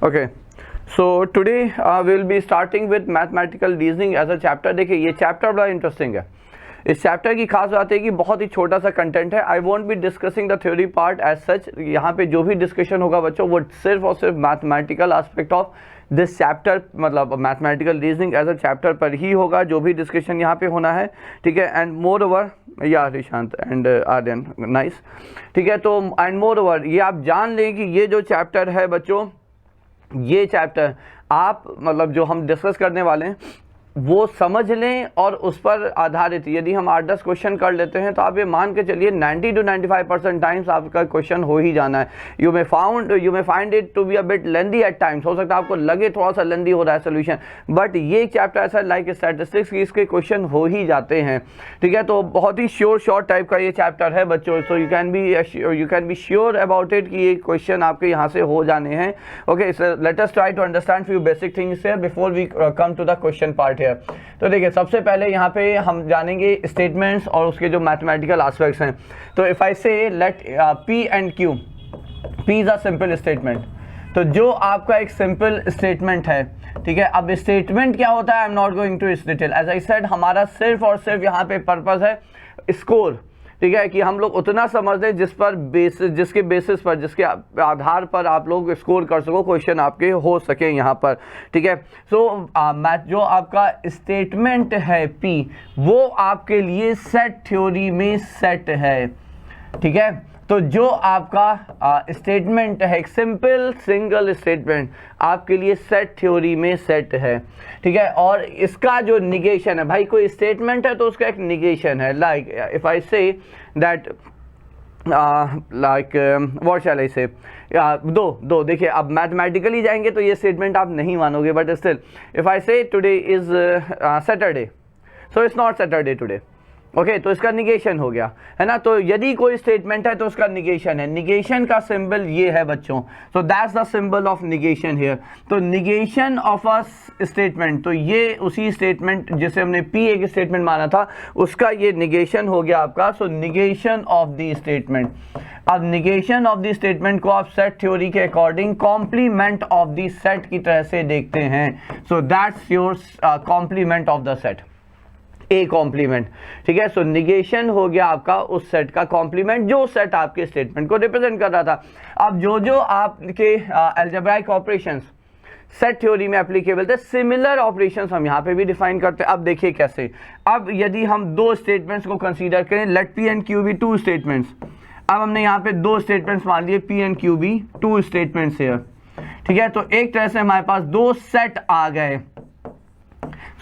Okay, so today we'll be starting with mathematical reasoning as a chapter. देखिए ये chapter बड़ा interesting है. इस चैप्टर की खास बात है कि बहुत ही छोटा सा कंटेंट है. I want be discussing the theory part as such. यहाँ पे जो भी डिस्कशन होगा बच्चों वो सिर्फ और सिर्फ mathematical aspect of this chapter, मतलब mathematical reasoning as a chapter पर ही होगा जो भी डिस्कशन यहाँ पे होना है. ठीक है, एंड मोर ओवर या रिशांत एंड आर्यन, नाइस. ठीक है, तो एंड मोर ओवर ये आप जान लें कि ये जो चैप्टर है बच्चों, ये चैप्टर आप मतलब जो हम डिस्कस करने वाले हैं वो समझ लें और उस पर आधारित यदि हम 8-10 क्वेश्चन कर लेते हैं तो आप ये मान के चलिए 90 to 95% टाइम्स आपका क्वेश्चन हो ही जाना है. You may find it to be a bit lengthy at times. हो सकता है आपको लगे थोड़ा सा लेंदी हो रहा है सोल्यूशन, बट ये चैप्टर ऐसा लाइक स्टैटिस्टिक्स की इसके क्वेश्चन हो ही जाते हैं. ठीक है, तो बहुत ही शॉर्ट टाइप का ये चैप्टर है बच्चों. So you can be sure about it कि ये क्वेश्चन आपके यहाँ से हो जाने हैं. Okay, let us try to understand few basic things here before we come to the question part. तो देखिए सबसे पहले यहाँ पे हम जानेंगे स्टेटमेंट्स और उसके जो मैथमेटिकल एस्पेक्ट्स हैं. तो if I say let P and Q, P is a simple statement. तो जो आपका एक सिंपल स्टेटमेंट है, ठीक है, अब स्टेटमेंट क्या होता है I am not going to इस डिटेल. एज आई सेड हमारा सिर्फ और सिर्फ यहाँ पे पर्पस है स्कोर. ठीक है, कि हम लोग उतना समझ लें जिसके बेसिस पर, जिसके आधार पर आप लोग स्कोर कर सको, क्वेश्चन आपके हो सके यहाँ पर. ठीक है, सो जो आपका स्टेटमेंट है P वो आपके लिए सेट थ्योरी में सेट है. ठीक है, तो जो आपका स्टेटमेंट है एक सिंपल सिंगल स्टेटमेंट आपके लिए सेट थ्योरी में सेट है. ठीक है, और इसका जो निगेशन है, भाई कोई स्टेटमेंट है तो उसका एक निगेशन है. Like if I say that like what shall I say, दो देखिए अब मैथमेटिकली जाएंगे तो ये स्टेटमेंट आप नहीं मानोगे, बट स्टिल इफ आई से today is Saturday, so it's not Saturday today. Okay, तो इसका निगेशन हो गया है ना. तो यदि कोई स्टेटमेंट है तो उसका निगेशन है. निगेशन का सिंबल ये है बच्चों. So that's the symbol of negation here. तो निगेशन ऑफ अ स्टेटमेंट, तो ये उसी स्टेटमेंट जिसे हमने P एक स्टेटमेंट माना था उसका ये निगेशन हो गया आपका. So negation of the statement. अब निगेशन ऑफ द स्टेटमेंट को आप सेट थ्योरी के according complement of the set की तरह से देखते हैं. So that's your complement of the set, A complement. ठीक है, सो निगेशन हो गया आपका उस सेट का कॉम्प्लीमेंट जो सेट आपके स्टेटमेंट को रिप्रेजेंट कर रहा था. अब जो आपके अलजेब्राइक ऑपरेशंस सेट थ्योरी में एप्लीकेबल थे, सिमिलर ऑपरेशंस हम यहाँ पे भी डिफाइन करते हैं. अब देखिए कैसे. अब यदि हम दो स्टेटमेंट्स को कंसीडर करें, let P and Q be two statements. अब हमने यहाँ पे दो स्टेटमेंट्स मान लिए, P and Q be two statements है. ठीक है, तो एक तरह से हमारे पास दो सेट आ गए.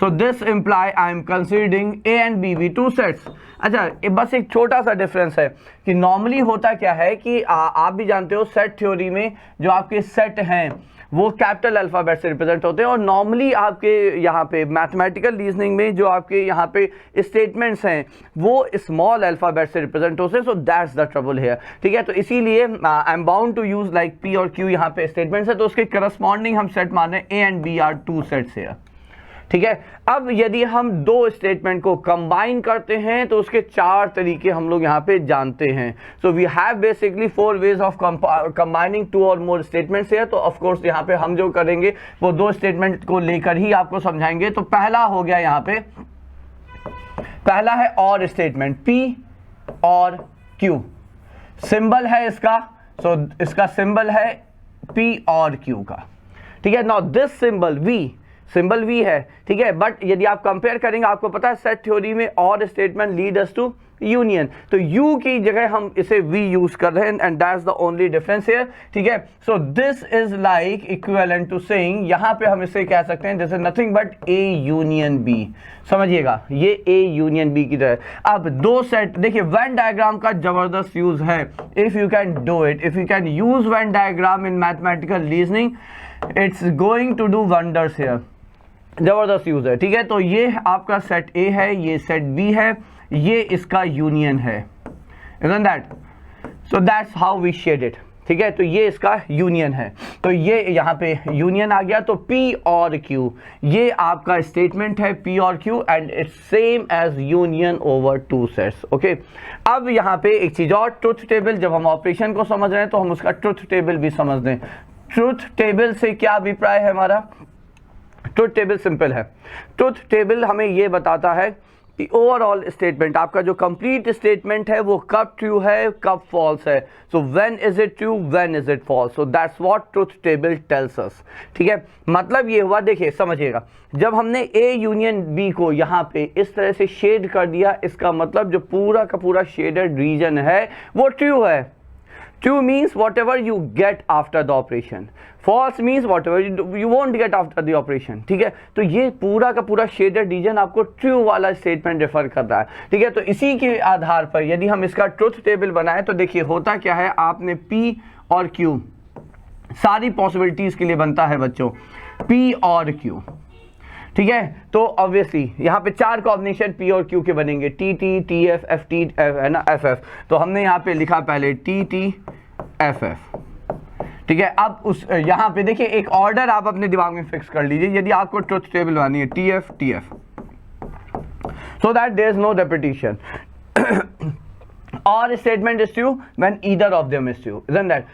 So this imply I am considering A and B be two sets. अच्छा, बस एक छोटा सा डिफरेंस है कि नॉर्मली होता क्या है कि आप भी जानते हो सेट थ्योरी में जो आपके सेट हैं वो कैपिटल अल्फाबेट से रिप्रेजेंट होते हैं, और नॉर्मली आपके यहाँ पे मैथमेटिकल रीजनिंग में जो आपके यहाँ पे स्टेटमेंट्स हैं वो स्मॉल अल्फाबेट से रिप्रेजेंट होते हैं. So that's the trouble here. ठीक है, तो इसीलिए I am bound to use like P और Q यहाँ पे स्टेटमेंट्स है, तो उसके करस्पॉन्डिंग हम सेट मान रहे हैं A and B are two sets here. ठीक है, अब यदि हम दो स्टेटमेंट को कंबाइन करते हैं तो उसके चार तरीके हम लोग यहाँ पे जानते हैं. So we have basically 4 ways of combining 2 और मोर स्टेटमेंट्स है. तो ऑफ कोर्स यहाँ पे हम जो करेंगे वो दो स्टेटमेंट को लेकर ही आपको समझाएंगे. तो पहला हो गया यहाँ पे, पहला है और स्टेटमेंट P और Q. सिंबल है इसका, सो इसका सिंबल है P और Q का. ठीक है, नाउ दिस सिंबल V है. ठीक है, बट यदि आप कंपेयर करेंगे आपको पता है सेट थ्योरी में और statement lead us to union, तो U की जगह हम इसे V यूज कर रहे हैं, and that's the only difference here. ठीक है, so this is like equivalent to saying, यहाँ पे हम इसे कह सकते हैं this is nothing but A union B. समझिएगा, ये A यूनियन B की तरह. अब दो सेट देखिए, वेन डायग्राम का जबरदस्त यूज है. If you can do it, if you can use Venn diagram in mathematical reasoning, it's going to do wonders here. जबरदस्त यूज है. ठीक है, तो ये आपका सेट A है, ये सेट B है, ये इसका यूनियन है. Isn't that? So that's how we shade it. ठीक है, तो ये इसका यूनियन है. तो ये यहाँ पे यूनियन आ गया. तो P और Q ये आपका स्टेटमेंट है, P और Q, and it's same as union over two sets. Okay, अब यहाँ पे एक चीज और, ट्रुथ टेबल. जब हम ऑपरेशन को समझ रहे हैं तो हम उसका ट्रुथ टेबल भी समझ लें. ट्रुथ टेबल से क्या अभिप्राय है हमारा? ट्रुथ टेबल सिंपल है। ट्रुथ टेबल हमें ये बताता है कि ओवरऑल स्टेटमेंट, आपका जो कंप्लीट स्टेटमेंट है वो कब ट्रू है, कब फॉल्स है। So when is it true, when is it falls. So that's what truth table tells us. ठीक है, मतलब ये हुआ, देखिए समझिएगा, जब हमने ए यूनियन बी को यहाँ पे इस तरह से शेड कर दिया, इसका मतलब जो पूरा का पूरा शेडेड रीजन है वो ट्रू है। True means whatever you get after the operation. False means whatever you won't get after the operation. ठीक है, तो ये पूरा का पूरा शेडेड रीजन आपको ट्रू वाला स्टेटमेंट रेफर कर रहा है। ठीक है, तो इसी के आधार पर यदि हम इसका ट्रुथ टेबल बनाएं तो देखिए होता क्या है, आपने P और Q सारी पॉसिबिलिटीज के लिए बनता है बच्चों, P और Q। ठीक है, तो ऑब्वियसली यहाँ पे 4 कॉम्बिनेशन P और Q के बनेंगे, T T T F F T है ना, एफ एफ। तो हमने यहाँ पे लिखा पहले टी टी एफ एफ। ठीक है, अब उस यहाँ पे देखिए एक ऑर्डर आप अपने दिमाग में फिक्स कर लीजिए यदि आपको ट्रुथ टेबल बनानी है, T F so that there is no repetition. Or statement is true when either of them is true, isn't that?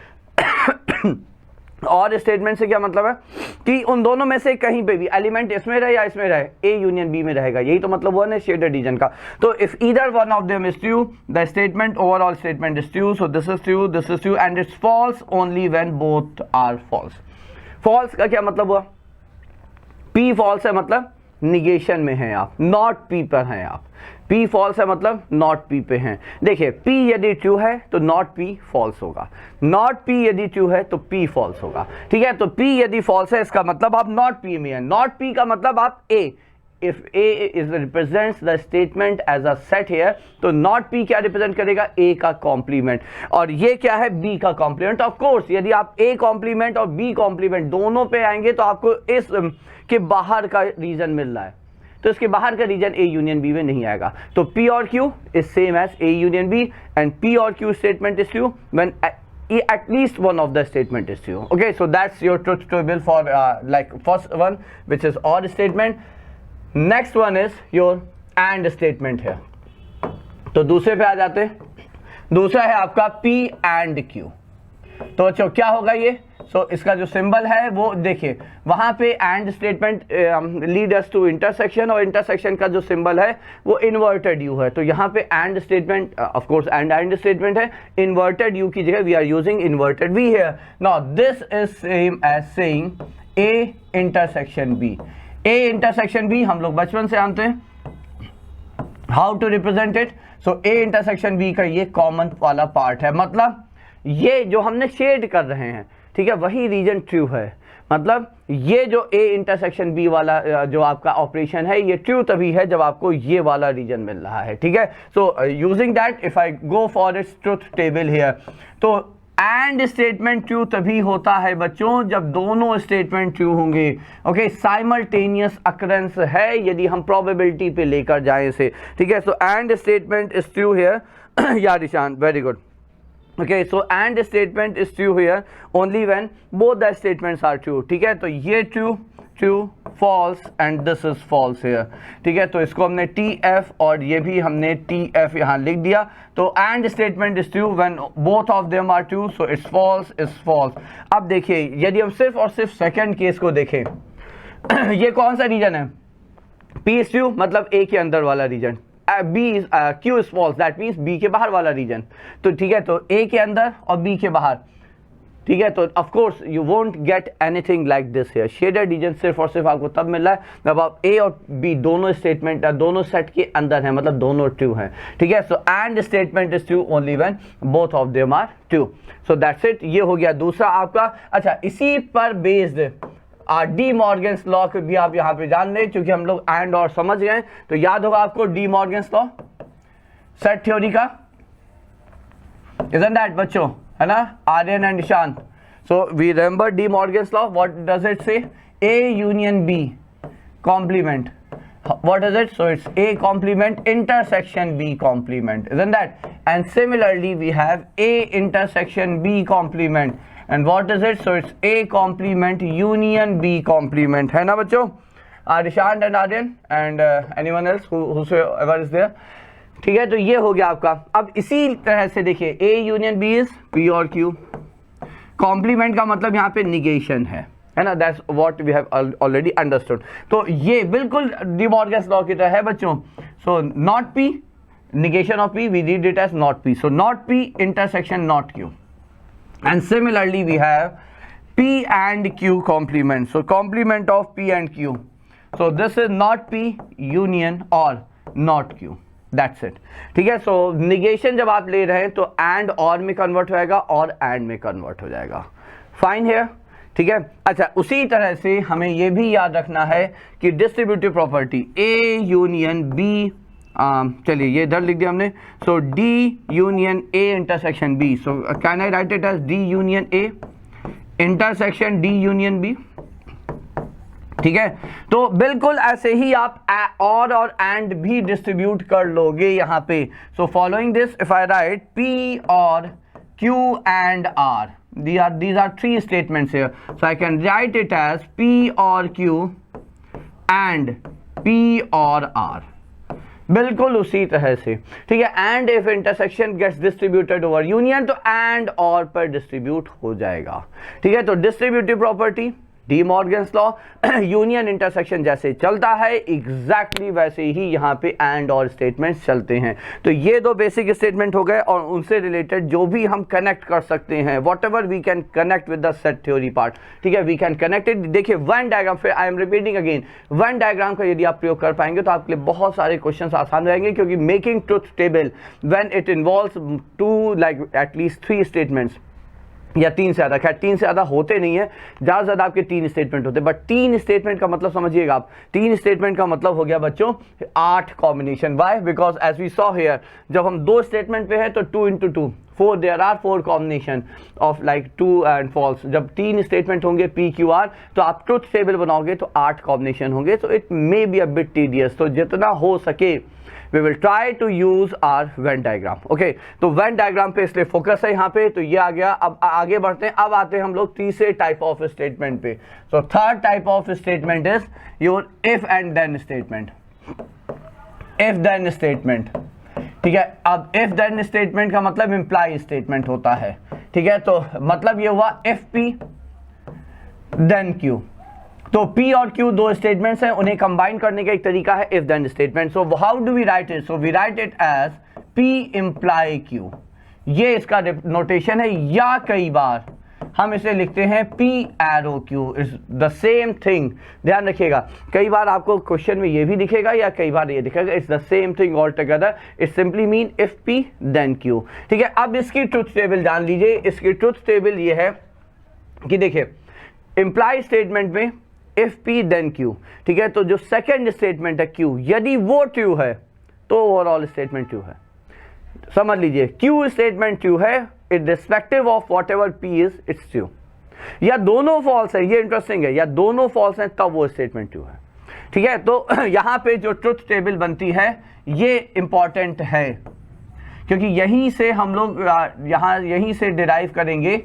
Or statement से क्या मतलब है कि उन दोनों में से कहीं पे भी एलिमेंट इसमें रहे या इसमें रहे, ए यूनियन बी में रहेगा, यही तो मतलब हुआ ना शेडेड रीजन का। तो if either one of them is true, the statement, overall statement is true, so this is true and it's false only when both are false. False का क्या मतलब हुआ? पी फॉल्स है मतलब निगेशन में है आप, नॉट पी पर हैं आप। P फॉल्स है मतलब नॉट P पे हैं। देखिए P यदि ट्रू है तो नॉट P फॉल्स होगा, नॉट P यदि ट्रू है तो P फॉल्स होगा। ठीक है, तो P यदि फॉल्स है इसका मतलब आप नॉट P में हैं, नॉट P का मतलब आप A। If A is represents the statement as a set here, तो नॉट P क्या रिप्रेजेंट करेगा? A का कॉम्प्लीमेंट। और ये क्या है? B का कॉम्प्लीमेंट। ऑफ कोर्स यदि आप A कॉम्प्लीमेंट और B कॉम्प्लीमेंट दोनों पे आएंगे तो आपको इस के बाहर का रीजन मिल रहा है, तो इसके बाहर का रीजन A यूनियन B में नहीं आएगा। तो P और Q is same as A union B and P और Q statement is true when at least one of the statement is true. Okay, so that's your truth table for like first one, which is or statement. Next one is your and statement here. तो दूसरे पे आ जाते हैं, दूसरा है आपका P and Q। तो बच्चों क्या होगा ये? सो इसका जो सिंबल है वो देखिए, वहां पे and statement lead us to intersection, और इंटरसेक्शन का जो सिंबल है वो इन्वर्टेड यू है। तो यहाँ पे and statement, of course and statement है, इन्वर्टेड यू की जगह we are using inverted V here. Now this is same as saying A intersection B. A intersection B हम लोग बचपन से जानते हैं, how to represent it. So A intersection B का ये कॉमन वाला पार्ट है, मतलब ये जो हमने शेड कर रहे हैं, ठीक है, वही रीजन ट्रू है। मतलब ये जो A इंटरसेक्शन B वाला जो आपका ऑपरेशन है ये ट्रू तभी है जब आपको ये वाला रीजन मिल रहा है। ठीक है, so using that if I go for it's truth table here, तो एंड स्टेटमेंट ट्रू तभी होता है बच्चों जब दोनों स्टेटमेंट ट्रू होंगे। ओके, साइमल्टेनियस अकरेंस है यदि हम प्रोबेबिलिटी पे लेकर जाएं इसे। ठीक है, so and statement is true here. या निशान, very good. Okay, so and statement is true here only when both the statements are true. ठीक है, तो ये true false and this is false here. ठीक है, तो इसको हमने TF और ये भी हमने TF यहाँ लिख दिया। तो and statement is true when both of them are true, so it's false is false। अब देखिए यदि हम सिर्फ और सिर्फ सेकंड केस को देखें ये कौन सा रीजन है? P is true मतलब A के अंदर वाला reason, B is Q is false, that means B के बाहर वाला रीजन। तो ठीक है, तो A के अंदर और B के बाहर। ठीक है, तो of course you won't get anything like this here. Shaded region सिर्फ और सिर्फ आपको तब मिल रहा है जब आप A और B दोनों स्टेटमेंट दोनों सेट के अंदर हैं, मतलब दोनों ट्रू हैं। ठीक है, so and statement is true only when both of them are true. So that's it, ये हो गया दूसरा आपका। अच्छा, इसी पर बेस्ड डी मॉर्गन्स लॉ भी आप यहाँ पे जान लें, क्योंकि हम लोग एंड और समझ गए तो याद होगा आपको De Morgan's law set theory का, isn't that बच्चों, है ना, Aryan and Nishant. So we remember De Morgan's law, what does it say? A union B complement, what is it? So it's A complement intersection B complement, isn't that? And similarly we have A intersection B complement, and what is it? So it's A complement union B complement, है ना बच्चों? Rishant and Aryan and anyone else whosoever is there. ठीक है, तो ये हो गया आपका। अब इसी तरह से देखिए A union B is P और Q, कॉम्प्लीमेंट का मतलब यहाँ पे निगेशन है ना, that's what we have already understood. तो ये बिल्कुल डी मॉर्गन्स लॉ की तरह है बच्चों। सो not P, negation of p, we read it as not p, so not p intersection not q, and similarly we have p and q complement, so complement of p and q, so this is not p union or not q, that's it, ठीक है। so negation जब आप ले रहे हैं तो and or में convert हो जाएगा और and में कन्वर्ट हो जाएगा, फाइन है, ठीक है। अच्छा, उसी तरह से हमें ये भी याद रखना है कि distributive property a union b, चलिए ये इधर लिख दिया हमने, so D union A intersection B, so can I write it as D union A intersection D union B, ठीक है। तो बिल्कुल ऐसे ही आप और एंड भी डिस्ट्रीब्यूट कर लोगे यहाँ पे। So following this if I write P और Q and R, these are three statements here, so I can write it as p or q and p or r, बिल्कुल उसी तरह से, ठीक है। And if intersection gets distributed over union तो and और पर डिस्ट्रीब्यूट हो जाएगा, ठीक है। तो distributive property De Morgan's law, union intersection जैसे चलता है एग्जैक्टली वैसे ही यहाँ पे एंड और स्टेटमेंट्स चलते हैं। तो ये दो बेसिक स्टेटमेंट हो गए और उनसे रिलेटेड जो भी हम कनेक्ट कर सकते हैं, whatever we can connect with the set theory part, ठीक है, वी कैन कनेक्ट इट। देखिए वेन डायग्राम, फिर I am repeating again, Venn diagram का यदि आप प्रयोग कर पाएंगे तो आपके लिए बहुत सारे क्वेश्चन आसान हो जाएंगे, क्योंकि making truth table when it involves two like at least 3 statements या 3 से ज़्यादा, खैर 3 से ज़्यादा होते नहीं है, ज़्यादा से ज़्यादा आपके 3 स्टेटमेंट होते हैं, बट 3 स्टेटमेंट का मतलब समझिएगा आप, 3 स्टेटमेंट का मतलब हो गया बच्चों 8 combination. Why? Because as we saw here, जब हम 2 स्टेटमेंट पे है तो 2 into 2 4, there are 4 combination of like true and false. जब 3 स्टेटमेंट होंगे पी क्यू आर तो आप ट्रुथ टेबल बनाओगे तो 8 कॉम्बिनेशन होंगे, तो it may be a bit tedious. तो जितना हो सके we will try to use our Venn diagram, okay? तो Venn diagram पे इसलिए फोकस है यहाँ पे, तो ये आ गया। अब आगे बढ़ते हैं, अब आते हैं हम लोग तीसरे टाइप ऑफ स्टेटमेंट पे। So third type of statement is your if and then statement, if then statement, ठीक है। अब if then statement का मतलब imply statement होता है, ठीक है। तो मतलब ये हुआ if P then Q, तो P और Q 2 स्टेटमेंट्स हैं, उन्हें कंबाइन करने का एक तरीका है if then statement. So how do we write it? So we write it as P imply Q, ये इसका नोटेशन है, या कई बार हम इसे लिखते हैं P arrow Q, is the same thing. ध्यान रखिएगा, कई बार आपको क्वेश्चन में ये भी दिखेगा या कई बार ये दिखेगा, it's the same thing all together, it simply mean if P then Q, ठीक है। अब इसकी ट्रुथ टेबल जान लीजिए। इसकी ट्रुथ टेबल ये है कि देखिए इम्प्लाई स्टेटमेंट में इफ P देन Q, ठीक है। तो जो सेकेंड स्टेटमेंट है Q, यदि वो ट्रू है तो ओवरऑल स्टेटमेंट ट्रू है, समझ लीजिए। Q स्टेटमेंट ट्रू है irrespective of what ever P is, it's true. या दोनों फॉल्स है, ये इंटरेस्टिंग है, या दोनों फॉल्स हैं तब वो स्टेटमेंट ट्रू है, ठीक है। तो यहाँ पे जो ट्रुथ टेबल बनती है ये इंपॉर्टेंट है, क्योंकि यहीं से हम लोग यहीं से डिराइव करेंगे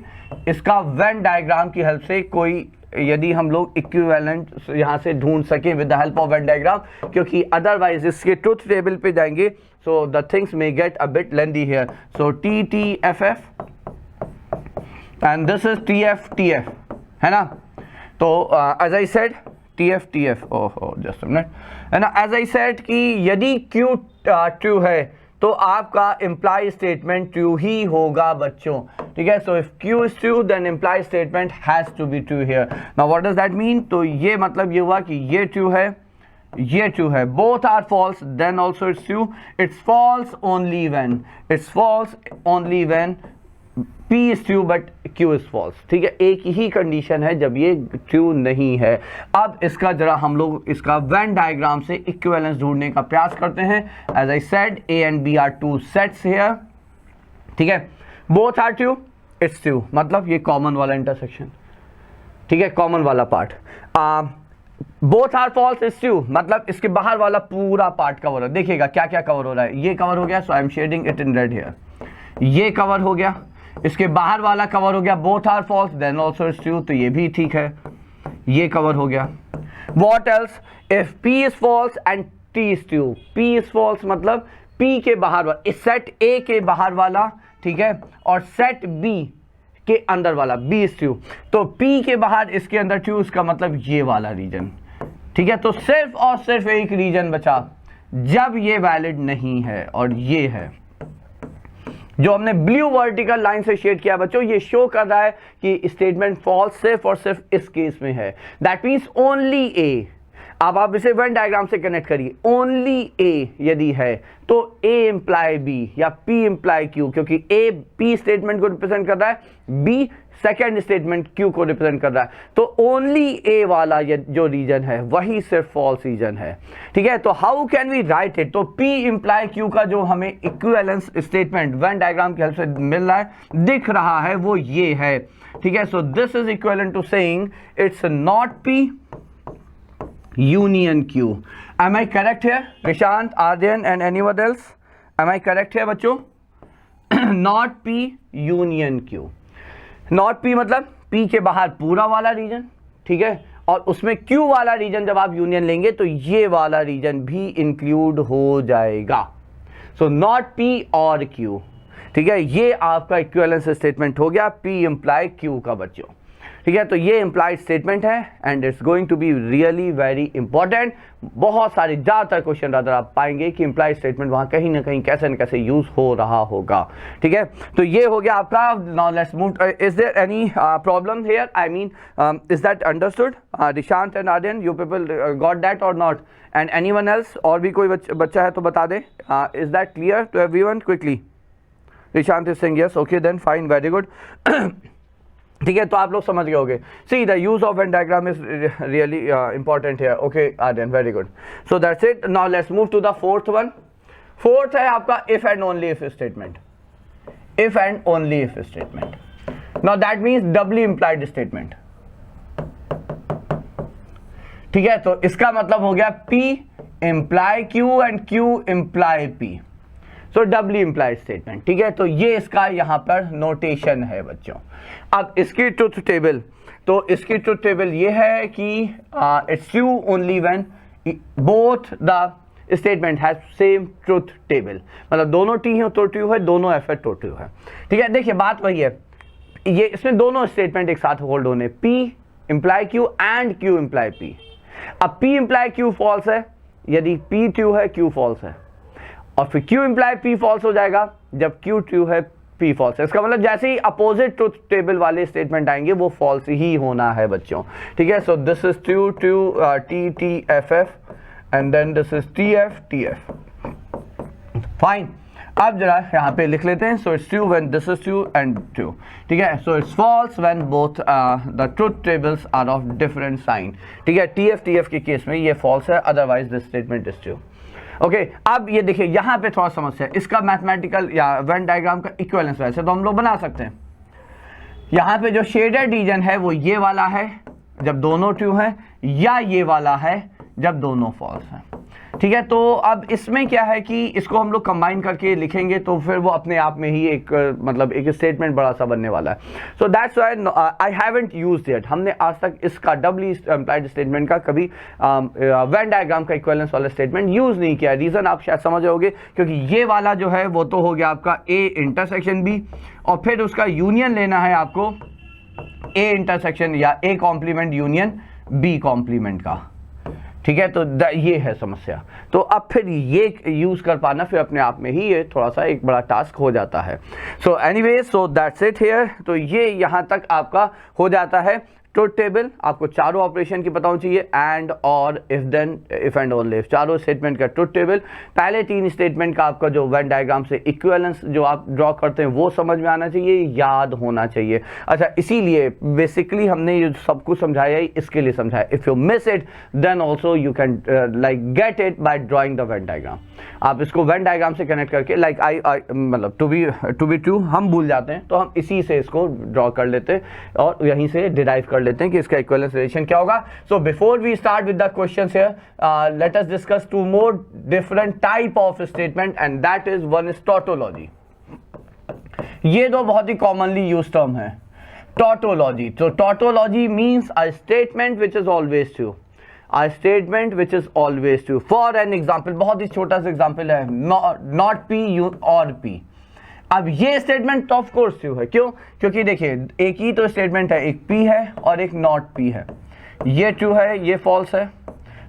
इसका वेन डायग्राम की हेल्प से, कोई यदि हम लोग इक्विवेलेंट यहाँ से ढूंढ सकें with the help of Venn diagram, क्योंकि अदरवाइज इसके ट्रुथ टेबल पे जाएंगे so the things may get a bit lengthy here. So T T F F and this is T F, है ना। तो as I said T F, oh just a minute, है ना। As I said कि यदि Q true है तो आपका इम्प्लाई स्टेटमेंट ट्रू ही होगा बच्चों, ठीक है। So if Q is true then imply statement has to be true here. Now what does that mean? तो ये मतलब ये हुआ कि ये ट्रू है, ये ट्रू है, both are false then also it's true. It's false only when, it's false only when P is true but Q is false, ठीक है। एक ही कंडीशन है जब ये ट्रू नहीं है। अब इसका जरा हम लोग इसका वेन डायग्राम से इक्विवेलेंस ढूंढने का प्रयास करते हैं। As I said A and B are 2 sets here, ठीक है। Both are true, it's true, मतलब ये कॉमन वाला इंटरसेक्शन, ठीक है, कॉमन वाला part. Both are false, it's true, मतलब इसके बाहर वाला पूरा पार्ट कवर है। देखिएगा क्या क्या कवर हो रहा है, ये कवर हो गया, सो I am shading it in red here, ये कवर हो गया, इसके बाहर वाला कवर हो गया। Both are false then also it's true, तो ये भी ठीक है, ये कवर हो गया। What else? If P is false and T is true, P is false मतलब P के बाहर वाला, इस सेट A के बाहर वाला, ठीक है, और सेट B के अंदर वाला, बी इज ट्रू, तो पी के बाहर इसके अंदर ट्रू, इसका मतलब ये वाला रीजन, ठीक है। तो सिर्फ और सिर्फ एक रीजन बचा जब ये वैलिड नहीं है, और ये है जो हमने ब्लू वर्टिकल लाइन से शेड किया बच्चों, ये शो कर रहा है कि स्टेटमेंट फॉल्स सिर्फ और सिर्फ इस केस में है। दैट मीन्स ओनली ए। अब आप इसे वेन डायग्राम से कनेक्ट करिए, ओनली ए यदि है तो ए इंप्लाई बी या पी इंप्लाई क्यू, क्योंकि ए पी स्टेटमेंट को रिप्रेजेंट कर रहा है, बी सेकेंड स्टेटमेंट क्यू को रिप्रेजेंट कर रहा है, तो ओनली ए वाला जो रीजन है वही सिर्फ फॉल्स रीजन है, ठीक है। तो how can we write it, तो पी इंप्लाई क्यू का जो हमें इक्विवेलेंस स्टेटमेंट वेन डायग्राम की हेल्प से मिल रहा है, दिख रहा है, वो ये है, ठीक है। So this is equivalent to saying it's not P union Q. Am I correct here? Prashant, Aryan and anyone else? Am I correct here बच्चों? Not P union Q. Not P मतलब P के बाहर पूरा वाला reason, ठीक है, और उसमें Q वाला रीजन जब आप यूनियन लेंगे तो ये वाला रीजन भी इंक्लूड हो जाएगा। सो नॉट P और Q, ठीक है, ये आपका इक्विवेलेंस स्टेटमेंट हो गया P इंप्लाई Q का बच्चों, ठीक है। तो ये इंप्लाइड स्टेटमेंट है and it's going to be really very important. बहुत सारे ज़्यादातर क्वेश्चन रादर आप पाएंगे कि इंप्लाइड स्टेटमेंट वहाँ कहीं ना कहीं कैसे न कैसे यूज हो रहा होगा, ठीक है। तो ये हो गया आपका। Now let's move, is there any problem here, I mean is that understood? Nishant and Aryan, you people got that or not, and anyone else? और भी कोई बच्चा है तो बता दे, is that clear to everyone? Quickly Nishant is saying yes, okay then fine, very good, ठीक है। तो आप लोग समझ गए होंगे। See the use of Venn diagram is really important है, okay Aryan, very good. So that's it. Now let's move to the fourth one. Fourth है आपका if and only if statement, if and only if statement. Now that means doubly implied statement, ठीक है। तो इसका मतलब हो गया P imply Q and Q imply P, so doubly implied statement, ठीक है। तो ये इसका यहां पर नोटेशन है बच्चों। अब इसकी ट्रुथ टेबल, तो इसकी ट्रुथ टेबल ये है कि it's true only when both the statement has same truth table, मतलब दोनों T है तो ट्रू है, दोनों F है तो ट्रू है, ठीक है। देखिए बात वही है, ये इसमें दोनों स्टेटमेंट एक साथ होल्ड होने, P imply Q and Q imply P। अब P इंप्लाई Q फॉल्स है यदि P ट्रू है, Q फॉल्स है, और फिर Q इंप्लाई P फॉल्स हो जाएगा जब Q ट्रू है, P फॉल्स है। इसका मतलब जैसे ही अपोजिट ट्रुथ टेबल वाले स्टेटमेंट आएंगे वो फॉल्स ही होना है बच्चों, ठीक है। So this is true true T T F F and then this is T F T F, fine. अब जरा यहाँ पे लिख लेते हैं। So it's true when this is true and true, ठीक है। So it's false when both the truth tables are of different sign, ठीक है। T F T F के केस में ये फॉल्स है, otherwise this statement is true, okay. अब ये देखिए यहाँ पे थोड़ा समस्या है, इसका मैथमेटिकल या वेन डायग्राम का इक्विवेलेंस वैसे तो हम लोग बना सकते हैं। यहाँ पे जो शेडेड रीजन है वो ये वाला है जब दोनों ट्रू है, या ये वाला है जब दोनों फॉल्स हैं, ठीक है। तो अब इसमें क्या है कि इसको हम लोग कंबाइन करके लिखेंगे तो फिर वो अपने आप में ही एक मतलब एक स्टेटमेंट बड़ा सा बनने वाला है। So that's why I haven't used it, हमने आज तक इसका डबली इंप्लाइड स्टेटमेंट का कभी वेन डायग्राम का इक्विवेलेंस वाला स्टेटमेंट यूज नहीं किया। रीजन आप शायद समझ जाओगे, क्योंकि ये वाला जो है वो तो हो गया आपका A इंटरसेक्शन B, और फिर उसका यूनियन लेना है आपको A इंटरसेक्शन या A complement union B complement का, ठीक है। तो ये है समस्या। तो अब फिर ये यूज कर पाना फिर अपने आप में ही ये थोड़ा सा एक बड़ा टास्क हो जाता है। So anyway, so that's it here. तो ये यहाँ तक आपका हो जाता है ट्रुथ टेबल। आपको चारों ऑपरेशन की पता होनी चाहिए, एंड और if then if and only if, चारों स्टेटमेंट का ट्रुथ टेबल। पहले 3 स्टेटमेंट का आपका जो वेन डायग्राम से इक्विवेलेंस जो आप ड्रॉ करते हैं वो समझ में आना चाहिए, याद होना चाहिए। अच्छा, इसीलिए बेसिकली हमने ये सब कुछ समझाया ही इसके लिए समझाया। If you miss it then also you can like get it by drawing the Venn diagram. आप इसको वेन डायग्राम से कनेक्ट करके लाइक आई मतलब टू बी ट्रू हम भूल जाते हैं तो हम इसी से इसको ड्रॉ कर लेते हैं और यहीं से डिराइव कर लेते हैं कि इसका इक्विवेलेंस रिलेशन क्या होगा। So before we start with the questions here, let us discuss 2 more different type of statement and that is one is tautology. ये दो बहुत ही कॉमनली यूज टर्म है, टॉटोलॉजी। तो tautology means a statement which is always true, a statement which is always true. For an example, बहुत ही छोटा सा example है, not P or P, अब ये स्टेटमेंट ऑफ कोर्स ट्रू है, क्यों? क्योंकि देखिए एक ही तो स्टेटमेंट है, एक P है और एक नॉट P है, ये ट्रू है ये फॉल्स है,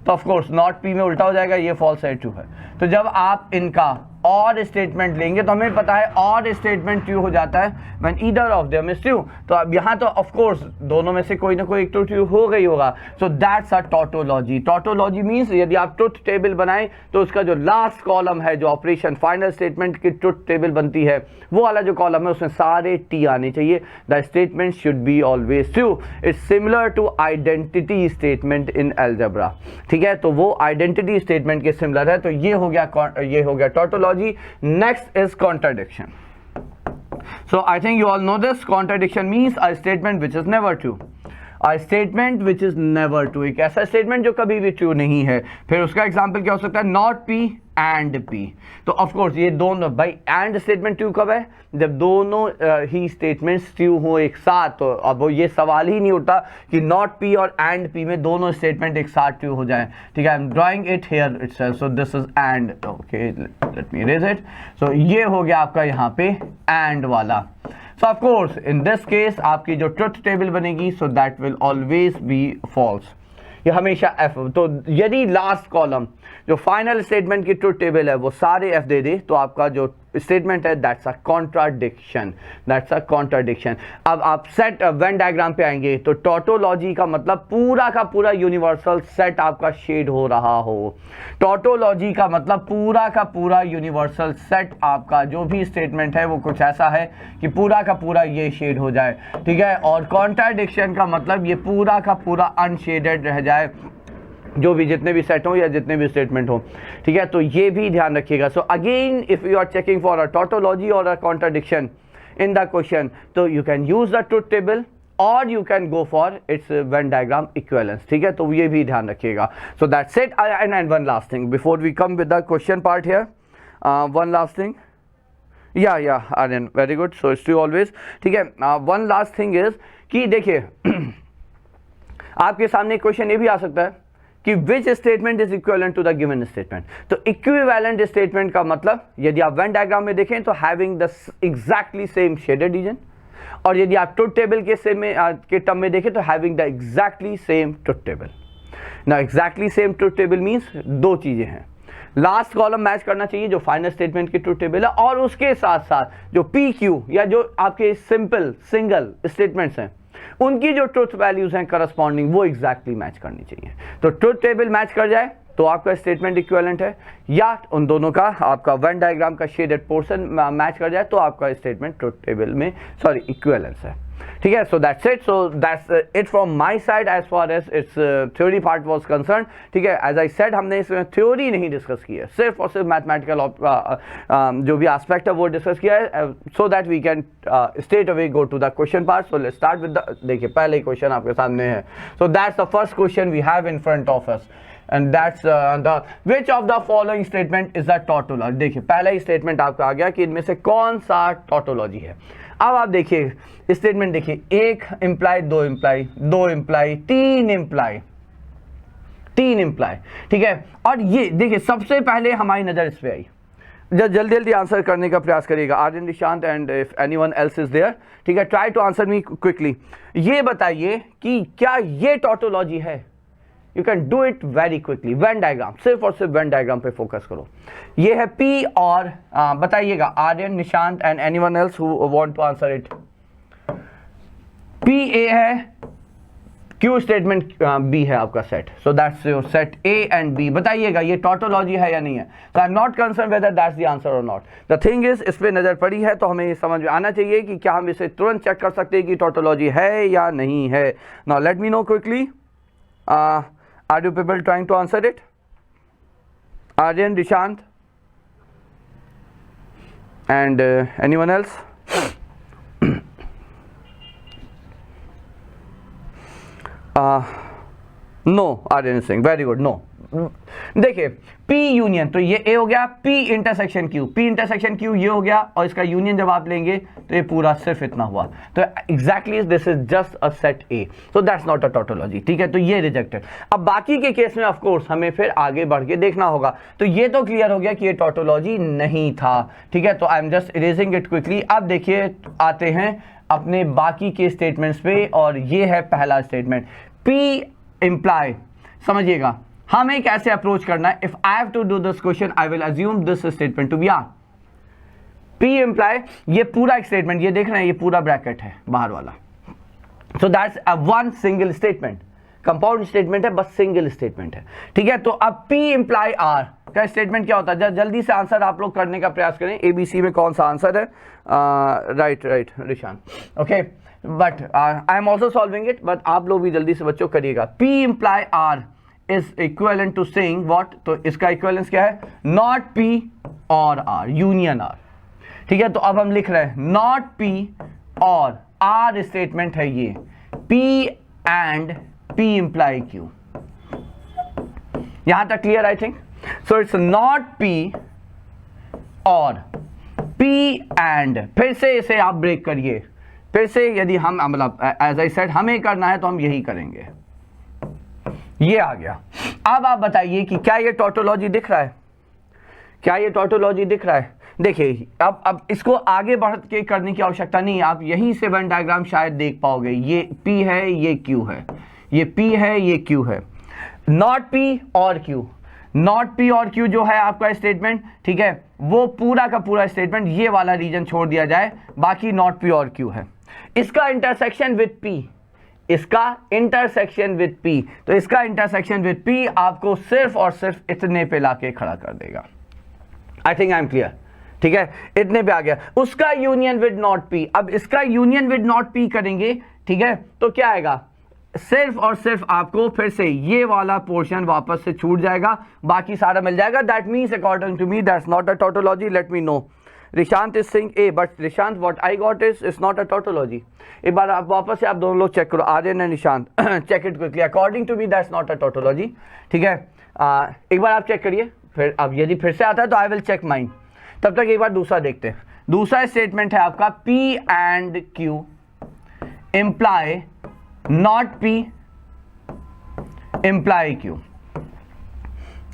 तो ऑफ कोर्स नॉट P में उल्टा हो जाएगा, ये फॉल्स है ट्रू है। तो जब आप इनका और स्टेटमेंट लेंगे तो हमें पता है और स्टेटमेंट ट्रू हो जाता है when either of them is true. तो अब यहाँ तो ऑफ कोर्स दोनों में से कोई ना कोई एक तो ट्रू हो गई होगा। So that's a tautology. Tautology means यदि आप ट्रुथ टेबल बनाएं तो उसका जो लास्ट कॉलम है, जो ऑपरेशन फाइनल स्टेटमेंट की ट्रुथ टेबल बनती है, वो वाला जो कॉलम है उसमें सारे टी आने चाहिए। The statement should be always true. It's similar to identity statement in algebra, ठीक है? तो वो आइडेंटिटी स्टेटमेंट के सिमिलर है। तो ये हो गया tautology. Next is contradiction. So I think you all know this. Contradiction means a statement which is never true. A statement which is never true. एक ऐसा स्टेटमेंट जो कभी भी ट्रू नहीं है। फिर उसका एग्जाम्पल क्या हो सकता है? Not P and P। तो ऑफकोर्स ये दोनों भाई एंड स्टेटमेंट ट्रू कब है? जब दोनों ही स्टेटमेंट्स ट्रू हो एक साथ। तो अब ये सवाल ही नहीं उठता कि नॉट P और एंड P में दोनों स्टेटमेंट एक साथ ट्रू हो जाए, ठीक है? I am drawing it here itself, so this is and, okay let me erase it. So ये हो गया आपका यहाँ पे एंड वाला। So of course in this case आपकी जो ट्रुथ टेबल बनेगी, so that will always be false, ये हमेशा F। तो यदि लास्ट कॉलम जो फाइनल स्टेटमेंट की ट्रुथ टेबल है वो सारे F दे दे तो आपका जो स्टेटमेंट है that's a contradiction, that's a contradiction. अब आप सेट वेन डायग्राम पे आएंगे तो टॉटोलॉजी का मतलब पूरा का पूरा यूनिवर्सल सेट आपका शेड हो रहा हो। टॉटोलॉजी का मतलब पूरा का पूरा यूनिवर्सल सेट आपका जो भी स्टेटमेंट है वो कुछ ऐसा है कि पूरा का पूरा ये शेड हो जाए, ठीक है? और कॉन्ट्राडिक्शन का मतलब ये पूरा का पूरा अनशेडेड रह जाए, जो भी जितने भी सेट हो या जितने भी स्टेटमेंट हो, ठीक है? तो ये भी ध्यान रखिएगा। So again if you are checking for a tautology or a contradiction in the question, तो you can use the truth table or you can go for its Venn diagram equivalence, ठीक है? तो ये भी ध्यान रखिएगा। So that's it. And one last thing before we come with the question part here, one last thing, yeah Aryan very good, so it's true always, ठीक है? One last thing is कि देखिए आपके सामने क्वेश्चन ये भी आ सकता है कि which statement is equivalent to the given statement. तो इक्विवेलेंट स्टेटमेंट का मतलब यदि आप वेन डायग्राम में देखें तो having the exactly same shaded region, और यदि आप ट्रुथ टेबल के टर्म में देखें तो having the exactly same truth table. ना exactly same truth table means दो चीजें हैं, लास्ट कॉलम मैच करना चाहिए जो फाइनल स्टेटमेंट की ट्रुथ टेबल है, और उसके साथ साथ जो PQ या जो आपके सिंपल सिंगल स्टेटमेंट्स हैं उनकी जो ट्रुथ वैल्यूज हैं करस्पॉन्डिंग वो एग्जैक्टली मैच करनी चाहिए। तो ट्रुथ टेबल मैच कर जाए तो आपका स्टेटमेंट इक्विवेलेंट है, या उन दोनों का आपका वेन डायग्राम का शेडेड पोर्शन मैच कर जाए तो आपका स्टेटमेंट ट्रुथ टेबल में इक्विवेलेंस है, ठीक है? So that's it. So that's it from my side as far as it's theory part was concerned, ठीक है? एज आई सेड हमने इसमें थ्योरी नहीं डिस्कस की है, सिर्फ और सिर्फ मैथमेटिकल जो भी एस्पेक्ट है वो डिस्कस किया है, so that we can straight away go to the question part. So let's start with the, देखिए पहले ही क्वेश्चन आपके सामने है। So that's the first question we have in front of us, and that's the which of the following statement is a tautology। देखिए पहला ही statement आपका आ गया कि इनमें से कौन सा टॉटोलॉजी है। अब आप देखिए स्टेटमेंट, देखिए एक इम्प्लाई, दो इम्प्लाई, दो इम्प्लाई, तीन इम्प्लाई, तीन इम्प्लाई, ठीक है? और ये देखिए सबसे पहले हमारी नजर इस पे आई, जल्दी जल्दी आंसर करने का प्रयास करिएगा Aryan, Nishant and if anyone else is there, ठीक है? Try to answer me quickly. ये बताइए कि क्या ये टॉटोलॉजी है? You can do it very quickly. Venn diagram, सिर्फ और सिर्फ वेन डायग्राम पे फोकस करो। ये है P और बताइएगा Aryan, Nishant and anyone else who want to answer it. P A है, Q स्टेटमेंट B है आपका set, so that's your set A and B। बताइएगा ये टॉटोलॉजी है या नहीं है? So I am not concern whether that's the answer or not. The thing is इस पे नजर पड़ी है तो हमें ये समझ में आना चाहिए कि क्या हम इसे तुरंत चेक कर सकते हैं कि टॉटोलॉजी है या नहीं है। Now let me know quickly, are you people trying to answer it? Aryan, Dishant and anyone else? No, Aryan is saying very good, no, देखिए P यूनियन, तो ये A हो गया, P intersection Q, P intersection Q ये हो गया, और इसका यूनियन जब आप लेंगे तो ये पूरा सिर्फ इतना हुआ। तो exactly this is just a set A, so that's not a tautology. ठीक है, तो ये रिजेक्टेड। अब बाकी के केस में ऑफ कोर्स हमें फिर आगे बढ़ के देखना होगा। तो ये तो क्लियर हो गया कि ये टोटोलॉजी नहीं था। ठीक है, तो I am just erasing it quickly. अब देखिए आते हैं अपने बाकी के स्टेटमेंट्स पे, और ये है पहला स्टेटमेंट P इंप्लाई। समझिएगा हमें कैसे अप्रोच करना है। If I have to do this question I will assume this statement to be R. P imply, ये पूरा एक स्टेटमेंट, ये देख रहे हैं ये पूरा ब्रैकेट है बाहर वाला, सो that's a one single statement. Compound statement है, बस सिंगल स्टेटमेंट है। ठीक है, तो अब P इंप्लाई आर का स्टेटमेंट क्या होता है? जल्दी से आंसर आप लोग करने का प्रयास करें। ABC में कौन सा आंसर है? Right Rishan, okay, but I am also solving it, but आप लोग भी जल्दी से बच्चों करिएगा। P imply R is equivalent to saying what? तो इसका इक्विवेलेंस क्या है? Not P or R, union R। ठीक है, तो अब हम लिख रहे हैं not P or R statement है ये, P and P imply Q। यहां तक clear I think? So it's not P और P एंड, फिर से इसे आप ब्रेक करिए, फिर से यदि हम मतलब एज आई सेड हमें करना है तो हम यही करेंगे। ये आ गया। अब आप बताइए कि क्या ये टोटोलॉजी दिख रहा है? क्या ये टोटोलॉजी दिख रहा है? देखिए अब इसको आगे बढ़ के करने की आवश्यकता नहीं है, आप यहीं से वन डायग्राम शायद देख पाओगे। ये P है, ये Q है, ये P है, ये Q है। नॉट P और Q, नॉट P और Q जो है आपका स्टेटमेंट, ठीक है, वो पूरा का पूरा स्टेटमेंट ये वाला रीजन छोड़ दिया जाए, बाकी नॉट P और Q है। इसका इंटरसेक्शन विद P, इसका इंटरसेक्शन विद P, तो इसका इंटरसेक्शन विद P आपको सिर्फ और सिर्फ इतने पे लाके खड़ा कर देगा। I think I am clear. ठीक है, इतने पे आ गया। उसका यूनियन विद नॉट P, अब इसका यूनियन विद नॉट P करेंगे, ठीक है, तो क्या आएगा? सिर्फ और सिर्फ आपको फिर से ये वाला पोर्शन वापस से छूट जाएगा, बाकी सारा मिल जाएगा। That means according to me that's not a tautology. Let me know. Rishant is saying A, but Rishant, what I got is it's not a tautology. एक बार आप वापस से आप दोनों लोग चेक करो, Aryan and Nishant, check it quickly. According to me that's not a tautology. ठीक है, एक बार आप चेक करिए, फिर अब यदि फिर से आता है तो आई विल चेक माइन। तब तक एक बार दूसरा देखते हैं। दूसरा स्टेटमेंट है आपका P and Q imply not P imply Q।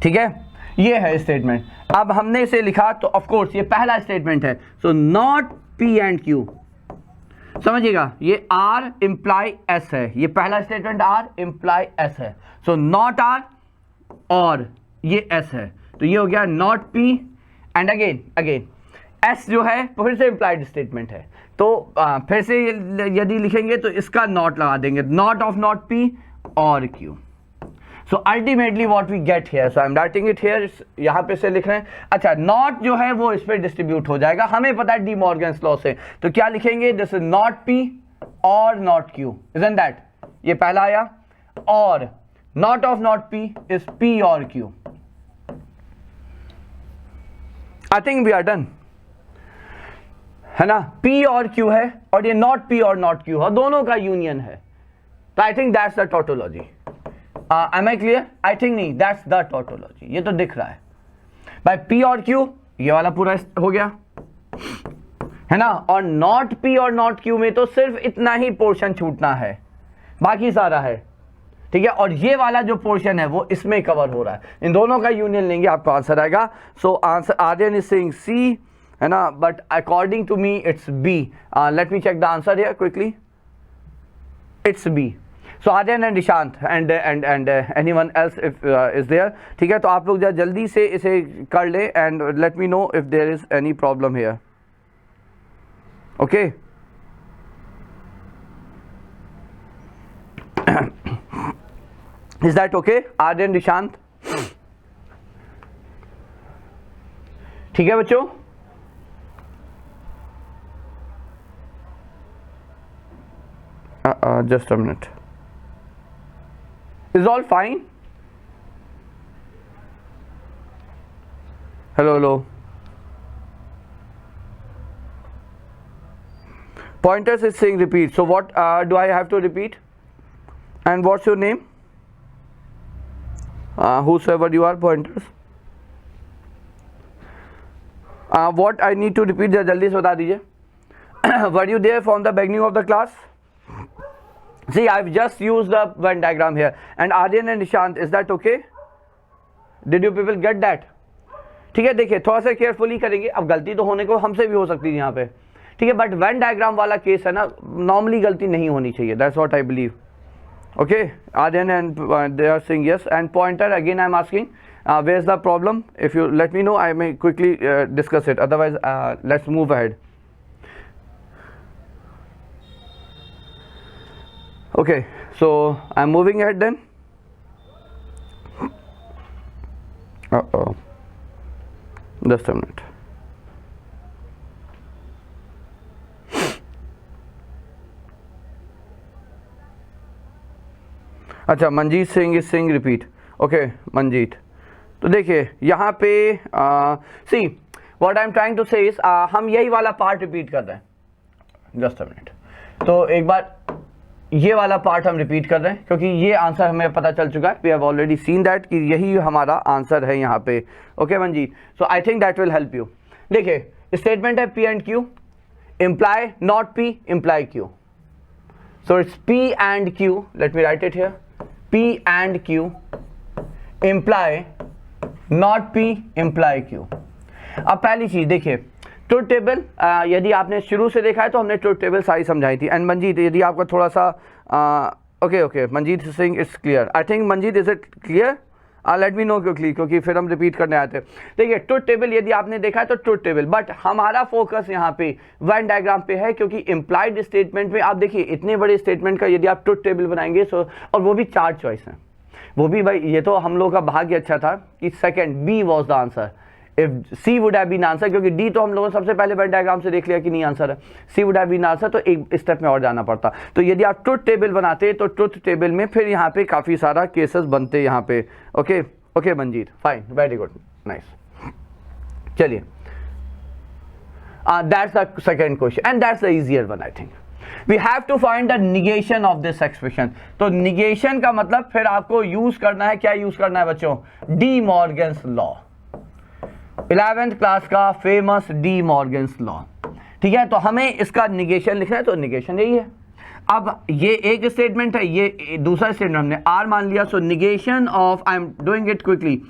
ठीक है, ये है स्टेटमेंट। अब हमने इसे लिखा तो ऑफ कोर्स ये पहला स्टेटमेंट है, so not P and Q। समझिएगा, ये R इंप्लाई S है, ये पहला स्टेटमेंट R इंप्लाई S है, सो नॉट R और ये S है, तो ये हो गया not P and again S जो है फिर से इंप्लाइड स्टेटमेंट है, तो फिर से यदि लिखेंगे तो इसका नॉट लगा देंगे, नॉट ऑफ नॉट P और Q। So ultimately what we get here, so I am writing it here, यहां पे से लिख रहे हैं। अच्छा, नॉट जो है वो इस पे डिस्ट्रीब्यूट हो जाएगा, हमें पता है डी मॉर्गन्स लॉ से, तो क्या लिखेंगे? This is not P or not Q, isn't that? ये पहला आया, और not of not P is P और Q। I think we are done, है ना? P और Q है, और ये not P or not Q है, दोनों का यूनियन है, तो I think that's the tautology. Am I clear? I think नहीं, दैट्स द टोटोलॉजी। ये तो दिख रहा है भाई, P और Q ये वाला पूरा हो गया, है ना? और not P or not Q में तो सिर्फ इतना ही पोर्शन छूटना है, बाकी सारा है। ठीक है, और ये वाला जो पोर्शन है वो इसमें कवर हो रहा है। इन दोनों का यूनियन लेंगे, आपको आंसर आएगा। So answer Aryan is saying C, है ना, but according to me it's B। Let me check the answer here quickly, it's B। So Aryan and Nishant and anyone else if is there. ठीक है, तो आप लोग जल्दी से इसे कर ले and let me know if there is any problem here. Okay, is that okay Aryan Nishant? ठीक है बच्चों, just a minute, is all fine? Hello. Pointers is saying repeat, so what do I have to repeat, and what's your name? whosoever you are, pointers. What I need to repeat, जल्दी से बता दीजिए. Were you there from the beginning of the class? See, I've just used the Venn diagram here. And Aryan and Nishant, is that okay? Did you people get that? ठीक है, देखिए थोड़ा सा carefully करेंगे. अब गलती तो होने को हमसे भी हो सकती है यहाँ पे, ठीक है, बट वेन डायग्राम वाला केस है ना, नॉर्मली गलती नहीं होनी चाहिए. That's what I believe. Okay, Aryan and they are saying yes. And pointer, again I am asking where is the problem. If you let me know, I may quickly discuss it, otherwise let's move ahead. Okay, so I'm moving ahead then. Just a minute. अच्छा, Manjeet Singh is Singh repeat. Okay Manjeet, तो देखिए यहाँ पे see what I am trying to say is, हम यही वाला part repeat कर रहे हैं. Just a minute. तो एक बार ये वाला पार्ट हम रिपीट कर रहे हैं क्योंकि ये आंसर हमें पता चल चुका है. We have already seen that कि यही हमारा आंसर है यहाँ पे. Okay Manjeet, so I think that will help you. देखिए स्टेटमेंट है P and Q imply not P imply Q. So it's P and Q. Let me write it here. P and Q imply not P imply Q. अब पहली चीज देखिए, truth table यदि आपने शुरू से देखा है तो हमने ट्रुथ टेबल सारी समझाई थी. एंड मंजीत, यदि आपका थोड़ा सा okay Manjeet Singh it's clear. I think Manjeet is it clear? Late me know quickly, क्योंकि फिर हम रिपीट करने आते हैं. देखिए ट्रुथ टेबल यदि आपने देखा है तो ट्रुथ टेबल, बट हमारा फोकस यहाँ पे वेन डायग्राम पे है क्योंकि इम्प्लाइड स्टेटमेंट में आप देखिए इतने बड़े स्टेटमेंट का यदि आप ट्रुथ टेबल बनाएंगे सो, और वो भी 4 चॉइस हैं, वो भी भाई ये तो हम लोग का भाग्य अच्छा था कि second B was the answer. If C would have been answer, क्योंकि डी तो हम लोगों ने सबसे पहले वेन डायग्राम से देख लिया कि नहीं आंसर है. सी वुड हैव बीन आंसर, तो एक स्टेप में और जाना पड़ता. तो यदि आप ट्रुथ टेबल बनाते तो ट्रुथ टेबल में फिर यहाँ पे काफी सारा केसेस बनते यहाँ पे. Okay okay Manjeet, fine, very good, nice. चलिए that's the second question and that's the easier one. I think we have to find the negation of this expression. तो निगेशन का मतलब फिर आपको यूज करना है, क्या यूज करना है बच्चों? D Morgan's law, 11th class का फेमस डी मॉर्गन्स लॉ. ठीक है, तो हमें इसका निगेशन लिखना है, तो निगेशन यही है. अब ये एक स्टेटमेंट है, ये दूसरा स्टेटमेंट हमने आर मान लिया. So negation of, I am doing it quickly,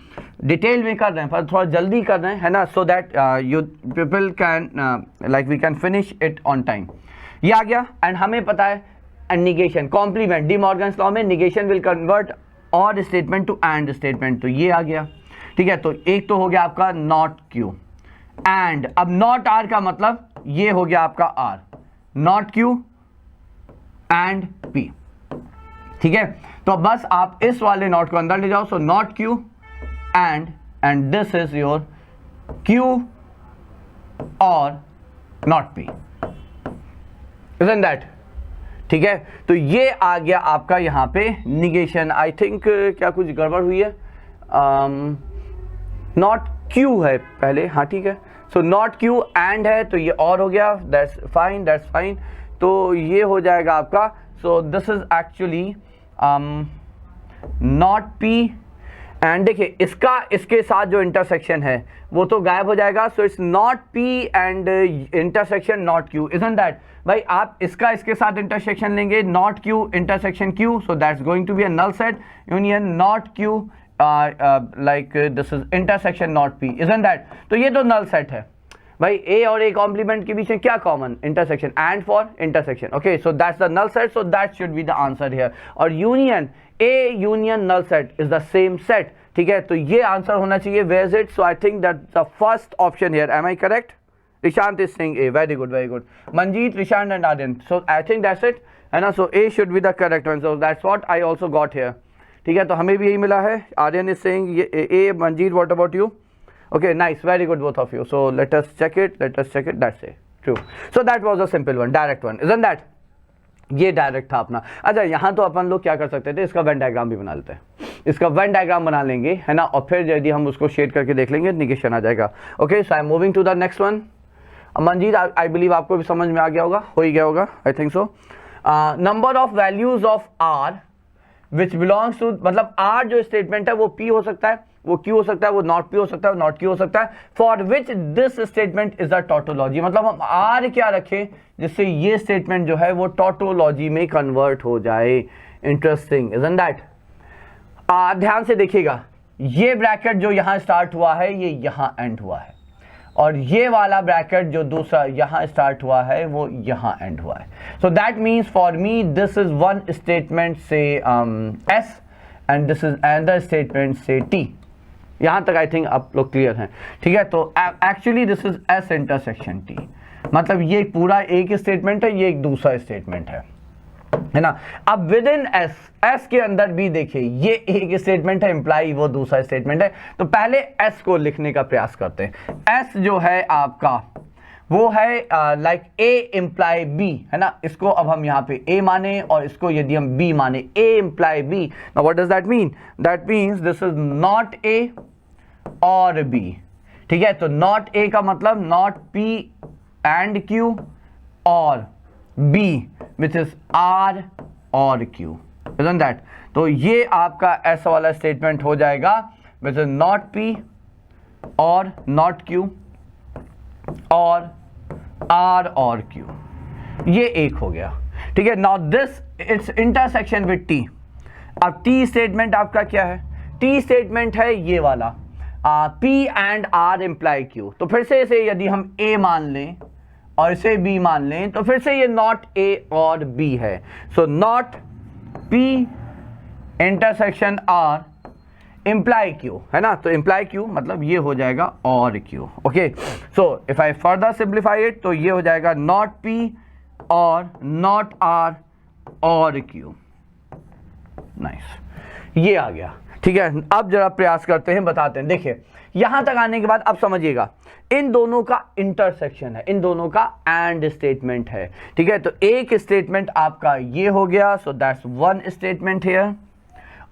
detail में कर रहे हैं पर थोड़ा जल्दी कर रहे हैं, है ना, so that you people can like we can finish it on time. ये आ गया. एंड हमें पता है negation complement, De Morgan's law में negation will convert or statement to and statement. तो ये आ गया. ठीक है, तो एक तो हो गया आपका नॉट क्यू एंड. अब नॉट आर का मतलब ये हो गया आपका R, not Q and P. ठीक है, तो बस आप इस वाले नॉट को अंदर ले जाओ. So not Q and this is your Q और नॉट पी, इजंट दैट? ठीक है, तो ये आ गया आपका यहाँ पे निगेशन. आई थिंक क्या कुछ गड़बड़ हुई है? नॉट क्यू है पहले, हाँ ठीक है. सो नॉट क्यू एंड है तो ये और हो गया. That's fine, that's fine. तो ये हो जाएगा आपका. सो this is actually not P and देखिए इसका इसके साथ जो इंटरसेक्शन है वो तो गायब हो जाएगा. So it's not P and intersection not Q, isn't that? भाई आप इसका इसके साथ इंटरसेक्शन लेंगे, not Q intersection Q, so that's going to be a null set union not Q like this is intersection not p, isn't that? तो ये तो null set है भाई. a और a कॉम्प्लीमेंट के बीच में क्या common? Intersection, and for intersection. okay, so that's the null set, so that should be the answer here. और union, a union null set is the same set. ठीक है, तो ये आंसर होना चाहिए. where is it? so I think that's the first option here. am I correct? Rishant is saying a. very good, very good. Manjeet, Rishant and Aryan, so I think that's it, है ना. so a should be the correct one, so that's what I also got here. ठीक है, तो हमें भी यही मिला है. आर्यन इज सेइंग ये A. Manjeet, what about you? Okay nice, very good both of you. So let us check it, that's it. True. So that was a simple one, direct one, isn't that? ये direct था अपना. अच्छा, यहाँ तो अपन लोग क्या कर सकते थे, इसका वेन डायग्राम भी बना लेते हैं. इसका वेन डायग्राम बना लेंगे, है ना, और फिर यदि हम उसको शेड करके देख लेंगे निगेशन आ जाएगा. Okay, so I am moving to the next one. Manjeet, I believe आपको भी समझ में आ गया होगा, हो ही गया होगा, I think so. Number of values of R which belongs to, मतलब आर जो स्टेटमेंट है वो पी हो सकता है, वो क्यू हो सकता है, वो नॉट पी हो सकता है, वो नॉट क्यू हो सकता है, for which this statement is a tautology. मतलब हम आर क्या रखें जिससे ये स्टेटमेंट जो है वो टॉटोलॉजी में कन्वर्ट हो जाए। Interesting isn't that? ध्यान से देखिएगा, ये ब्रैकेट जो यहां स्टार्ट हुआ है ये यहां एंड हुआ है, और ये वाला ब्रैकेट जो दूसरा यहां स्टार्ट हुआ है वो यहां एंड हुआ है। So that means for me this is one statement say S and this is another statement say T. यहां तक आई थिंक आप लोग क्लियर हैं, ठीक है? तो actually this is S intersection T, मतलब ये पूरा एक स्टेटमेंट है, ये एक दूसरा स्टेटमेंट है ना? अब विद इन एस, एस के अंदर भी देखिए ये एक स्टेटमेंट है, इंप्लाई वो दूसरा स्टेटमेंट है। तो पहले एस को लिखने का प्रयास करते हैं। एस जो है आपका वो है लाइक ए इंप्लाई बी, है ना? इसको अब हम यहाँ पे ए माने और इसको यदि हम बी माने, A imply B. Now what does that mean? That means this is not A और बी, ठीक है? तो नॉट ए का मतलब not P and Q, or B which is R or Q, isn't that? तो ये आपका एस वाला स्टेटमेंट हो जाएगा विच इज नॉट पी और not Q or R or Q, ये एक हो गया, ठीक है? Now this it's intersection with T. अब टी स्टेटमेंट आपका क्या है? टी स्टेटमेंट है ये वाला P and R imply Q. तो फिर से इसे यदि हम ए मान लें और इसे बी मान लें तो फिर से ये नॉट ए और बी है। So not P intersection R imply Q, है ना? तो इंप्लाई क्यू मतलब ये हो जाएगा और Q. Okay, so if I further simplify it तो ये हो जाएगा नॉट पी और not are or Q. Nice, ये आ गया, ठीक है? अब जरा प्रयास करते हैं, बताते हैं। देखिए यहां तक आने के बाद अब समझिएगा, इन दोनों का इंटरसेक्शन है, इन दोनों का एंड स्टेटमेंट है, ठीक है? तो एक स्टेटमेंट आपका ये हो गया, so that's one statement here,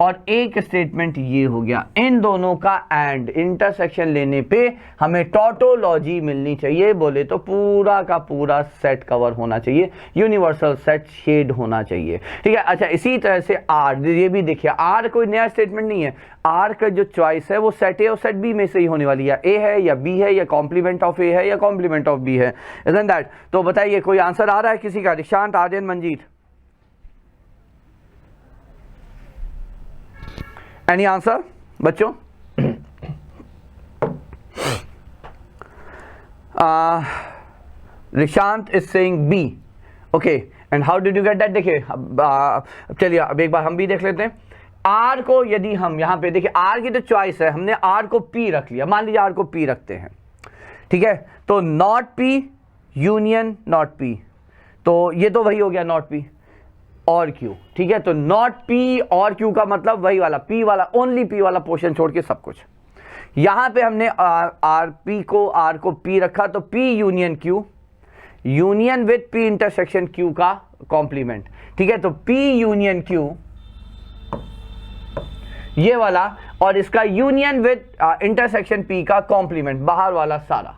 और एक स्टेटमेंट ये हो गया। इन दोनों का एंड इंटरसेक्शन लेने पे हमें टॉटोलॉजी मिलनी चाहिए, बोले तो पूरा का पूरा सेट कवर होना चाहिए, यूनिवर्सल सेट शेड होना चाहिए, ठीक है? अच्छा, इसी तरह से आर, ये भी देखिए आर कोई नया स्टेटमेंट नहीं है। आर का जो चॉइस है वो सेट ए और सेट बी में से ही होने वाली है, ए है या बी है या कॉम्प्लीमेंट ऑफ ए है या कॉम्प्लीमेंट ऑफ बी है, इजंट दैट? तो बताइए कोई आंसर आ रहा है किसी का? निशांत, आर्यन, मंजीत, एनी आंसर बच्चों? Nishant is saying B, okay, and how did you get that? देखिए चलिए अब एक बार हम भी देख लेते हैं। आर को यदि हम यहाँ पे देखिए, आर की तो चॉइस है, हमने आर को पी रख लिया, मान लीजिए आर को पी रखते हैं, ठीक है? तो not P union not P, तो ये तो वही हो गया नॉट पी और क्यू, ठीक है? तो नॉट पी और क्यू का मतलब वही वाला पी वाला, ओनली पी वाला पोर्शन छोड़ के सब कुछ। यहां पे हमने आर को पी रखा, तो P union Q, union with P intersection Q का कॉम्प्लीमेंट, ठीक है? तो पी यूनियन क्यू ये वाला, और इसका यूनियन विद इंटरसेक्शन पी का कॉम्प्लीमेंट, बाहर वाला सारा,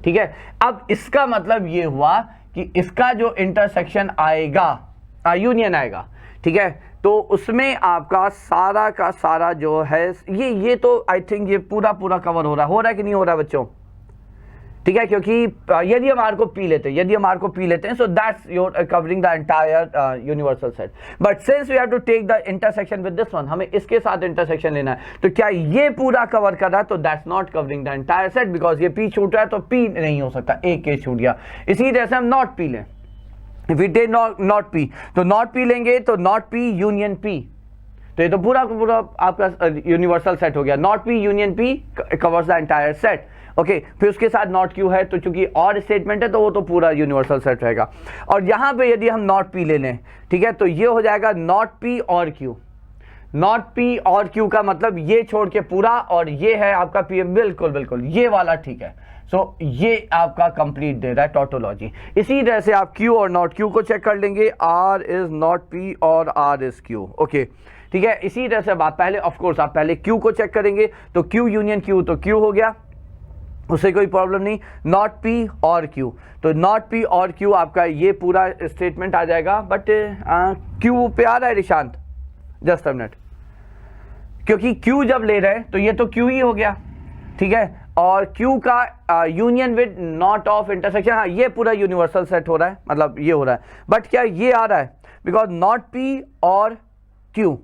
ठीक है? अब इसका मतलब ये हुआ कि इसका जो इंटरसेक्शन आएगा, यूनियन आएगा, ठीक है? तो उसमें आपका सारा का सारा जो है ये तो आई थिंक ये पूरा कवर हो रहा है कि नहीं हो रहा है बच्चों? ठीक है, क्योंकि यदि हम आर को पी लेते हैं, so that's your covering the entire universal set. But since we have to take the intersection with this one, हमें इसके साथ इंटरसेक्शन लेना है, तो क्या ये पूरा कवर कर रहा है? तो that's not covering the entire set, because ये पी छूट रहा है, तो पी नहीं हो सकता, एक केस छूट गया। इसी तरह से हम नॉट पी लें, if we take not P, तो नॉट पी लेंगे तो नॉट पी यूनियन पी, तो ये तो पूरा आपका यूनिवर्सल सेट हो गया। Not P union P covers the entire set, okay? फिर उसके साथ नॉट क्यू है, तो चूंकि और स्टेटमेंट है तो वो तो पूरा यूनिवर्सल सेट रहेगा। और यहां पे यदि हम नॉट पी ले लें, ठीक है, तो ये हो जाएगा नॉट पी और क्यू। नॉट पी और क्यू का मतलब ये छोड़ के पूरा, और ये है आपका पी, बिल्कुल ये वाला, ठीक है? सो ये आपका कंप्लीट दे रहा है टॉटोलॉजी। इसी तरह से आप क्यू और नॉट क्यू को चेक कर लेंगे, आर इज नॉट पी और आर इज क्यू, ओके, ठीक है? इसी तरह से आप पहले, ऑफ कोर्स आप पहले क्यू को चेक करेंगे, तो क्यू यूनियन क्यू, तो क्यू हो गया, उससे कोई प्रॉब्लम नहीं। नॉट पी और क्यू, तो नॉट पी और क्यू आपका ये पूरा स्टेटमेंट आ जाएगा। बट क्यू पे आ रहा है निशांत? जस्ट अ मिनट, क्योंकि Q जब ले रहे हैं तो ये तो Q ही हो गया, ठीक है, और Q का union with not of intersection, हाँ ये पूरा यूनिवर्सल सेट हो रहा है, मतलब ये हो रहा है, बट क्या ये आ रहा है, बिकॉज नॉट P और Q,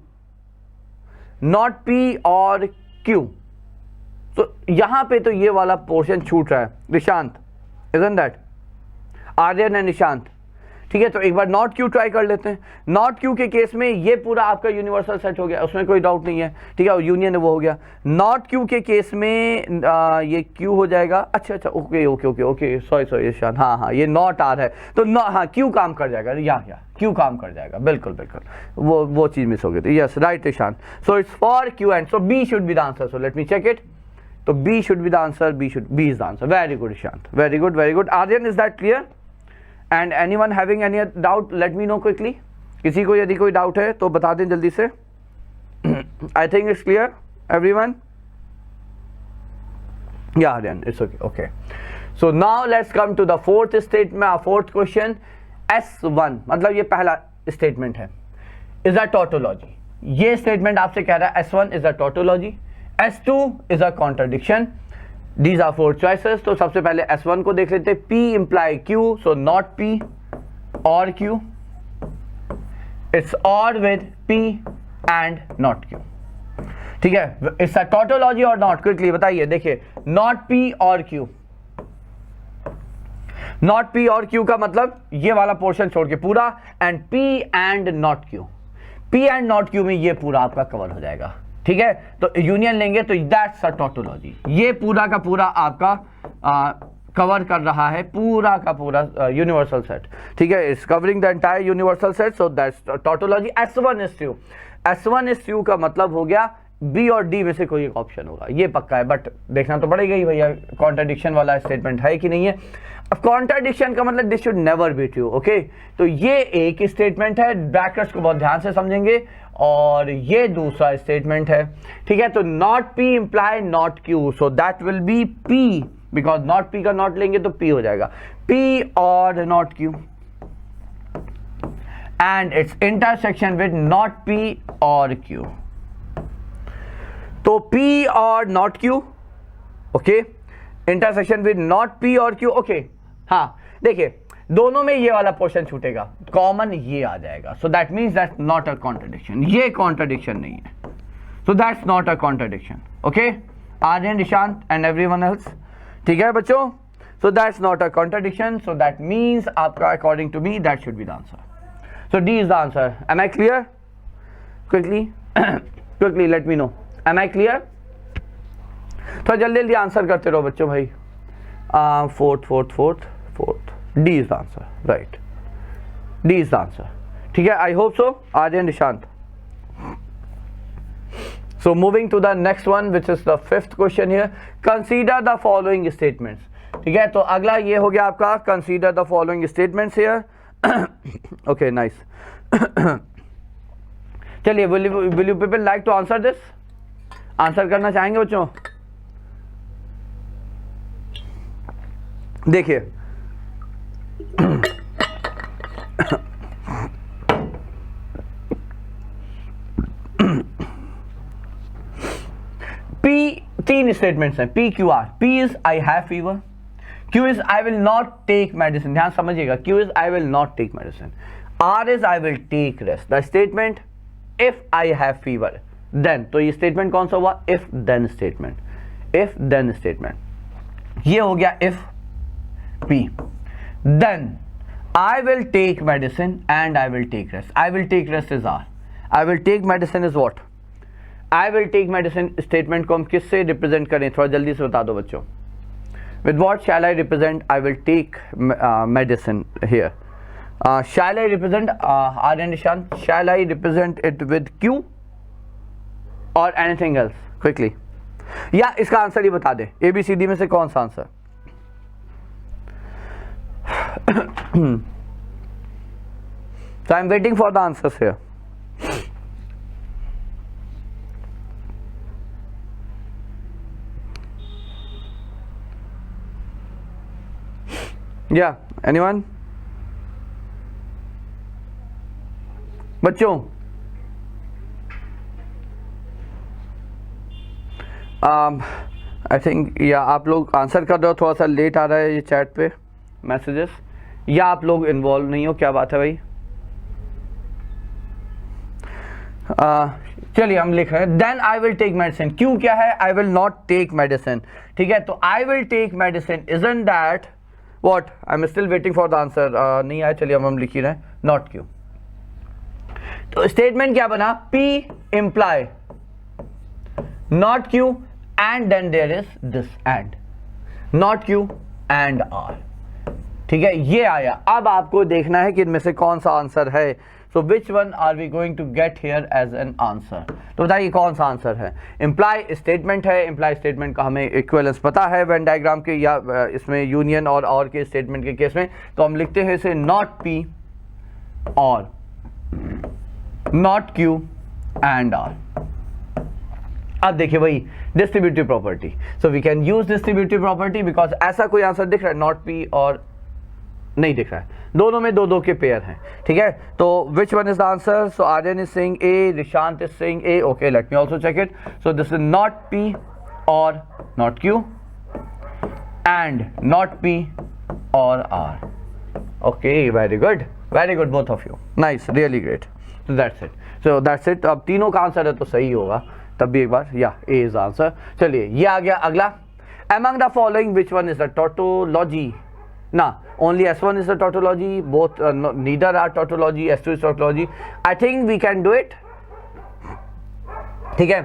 नॉट P और Q, तो यहां पे तो ये वाला पोर्शन छूट रहा है Nishant, isn't that, Aryan and Nishant, ठीक है। तो एक बार नॉट क्यू ट्राई कर लेते हैं। नॉट क्यू के केस में ये पूरा आपका यूनिवर्सल सेट हो गया, उसमें कोई डाउट नहीं है, ठीक है, यूनियन वो हो गया। नॉट क्यू के केस में ये क्यू हो जाएगा, अच्छा अच्छा, okay okay okay okay, sorry Ishan, हाँ हाँ ये नॉट आ रहा है, तो हाँ क्यू काम कर जाएगा, यहाँ क्यू काम कर जाएगा, बिल्कुल बिल्कुल, वो चीज मिस हो गई थी, yes right Ishan. So it's for Q and, so B should be the answer, so let me check it, तो B should be the answer, B is the answer, very good Ishant, very good very good. Aryan, is that clear? And anyone having any doubt, let me know quickly, किसी को यदि कोई doubt है तो बता दें जल्दी से। I think it's clear everyone, या Aryan it's okay okay. So now let's come to the fourth statement, fourth question. S1 मतलब ये पहला स्टेटमेंट है, इज अ टोटोलॉजी, ये स्टेटमेंट आपसे कह रहा है S1 is a tautology, S2 is a contradiction, These are four choices। तो सबसे पहले S1 को देख लेते हैं, P imply Q, so not P or Q, it's or with P and not Q, ठीक है। It's a tautology or not, quickly बताइए, देखिए not P or Q, not P और Q का मतलब ये वाला पोर्शन छोड़ के पूरा, and P and not Q, P and not Q में ये पूरा आपका कवर हो जाएगा, ठीक है। तो यूनियन लेंगे तो दैट्स अ टोटोलॉजी, ये पूरा का पूरा आपका कवर कर रहा है पूरा का पूरा यूनिवर्सल सेट, ठीक है, it's covering the entire universal set, so that's tautology. S1 is true, S1 is true का मतलब हो गया बी और डी में से कोई एक ऑप्शन होगा, ये पक्का है, बट देखना तो पड़ेगा ही भैया कॉन्ट्रडिक्शन वाला स्टेटमेंट है कि नहीं है। अब कॉन्ट्रडिक्शन का मतलब this should never be true, okay. तो ये एक स्टेटमेंट है, ब्रैकेट्स को बहुत ध्यान से समझेंगे, और ये दूसरा स्टेटमेंट है, ठीक है। तो not P imply not Q, so that will be P, because not P का नॉट लेंगे तो पी हो जाएगा, पी और not Q, and it's intersection with not P और क्यू, तो P or not Q, okay, intersection with not P और Q, okay. हाँ देखिए दोनों में ये वाला पोर्शन छूटेगा, कॉमन ये आ जाएगा, so that means that's not a contradiction, ये कॉन्ट्रडिक्शन नहीं है, so that's not a contradiction, okay. Aryan, Nishant and everyone else, ठीक है बच्चों, so that's not a contradiction, so that means आपका according to me that should be the answer, so D is the answer. Am I clear? Quickly quickly let me know, am I clear? थोड़ा जल्दी जल्दी answer करते रहो बच्चों भाई। Fourth, D is the answer, right, D is the answer, ठीक है। I hope so, Aryan, Nishant. So moving to the next one which is the fifth question here, consider the following statements, ठीक है। तो अगला ये हो गया आपका consider the following statements here, okay nice. चलिए, will you people like to answer this? Answer करना चाहेंगे बच्चों? देखिए P, तीन स्टेटमेंट्स हैं, P Q R। P is I have fever, Q is I will not take medicine, ध्यान समझिएगा, Q is I will not take medicine, R is I will take rest. The statement if I have fever then, तो ये स्टेटमेंट कौन सा हुआ? If then statement, if then statement, ये हो गया if P, then I will take medicine and I will take rest. I will take rest is R. I will take medicine is what? I will take medicine statement को हम किससे represent करें? थोड़ा जल्दी से बता दो बच्चों। With what shall I represent? I will take medicine here. Shall I represent Aryan Nishan? Shall I represent it with Q or anything else? Quickly. या इसका आंसर ही बता दे, ABCD में से कौन सा answer? So I'm waiting for the answers here. Yeah, anyone? बच्चों I think या आप लोग आंसर कर रहे हो, थोड़ा सा लेट आ रहा है ये चैट पे मैसेजेस, या आप लोग इन्वॉल्व नहीं हो, क्या बात है भाई? चलिए हम लिख रहे हैं then I will take medicine. क्यों क्या है? I will not take medicine, ठीक है? तो I will take medicine isn't that what? I am still waiting for the answer. नहीं आया, चलिए हम लिख ही रहे हैं नॉट क्यू। तो स्टेटमेंट क्या बना? P imply not Q and then there is this and not Q and R, ठीक है? ये आया। अब आपको देखना है कि इनमें से कौन सा आंसर है। So which one are we going to get here as an answer? तो बताइए कौन सा आंसर है? इम्प्लाई स्टेटमेंट है। इम्प्लाई स्टेटमेंट का हमें इक्विवेलेंस पता है वेन डायग्राम के या इसमें यूनियन और के स्टेटमेंट के केस में, तो हम लिखते हैं इसे not P or not Q and R। अब देखिए वही distributive property, so we can use distributive property because ऐसा कोई आंसर दिख रहा है नॉट P और नहीं दिख रहा है, दोनों में दो के पेयर हैं, ठीक है? तो which one is the answer? So Aryan is saying A, Nishant is saying A, okay let me also check it. So this is not P or not Q and not P or R। Okay, very good both of you, nice, really great. So that's it। अब तीनों का answer है तो सही होगा, तब भी एक बार या ए इज आंसर। चलिए ये आ गया अगला। Among the following which one is the tautology? ना, only S1 is the tautology, both neither are tautology, S2 is tautology। I think we can do it, ठीक है?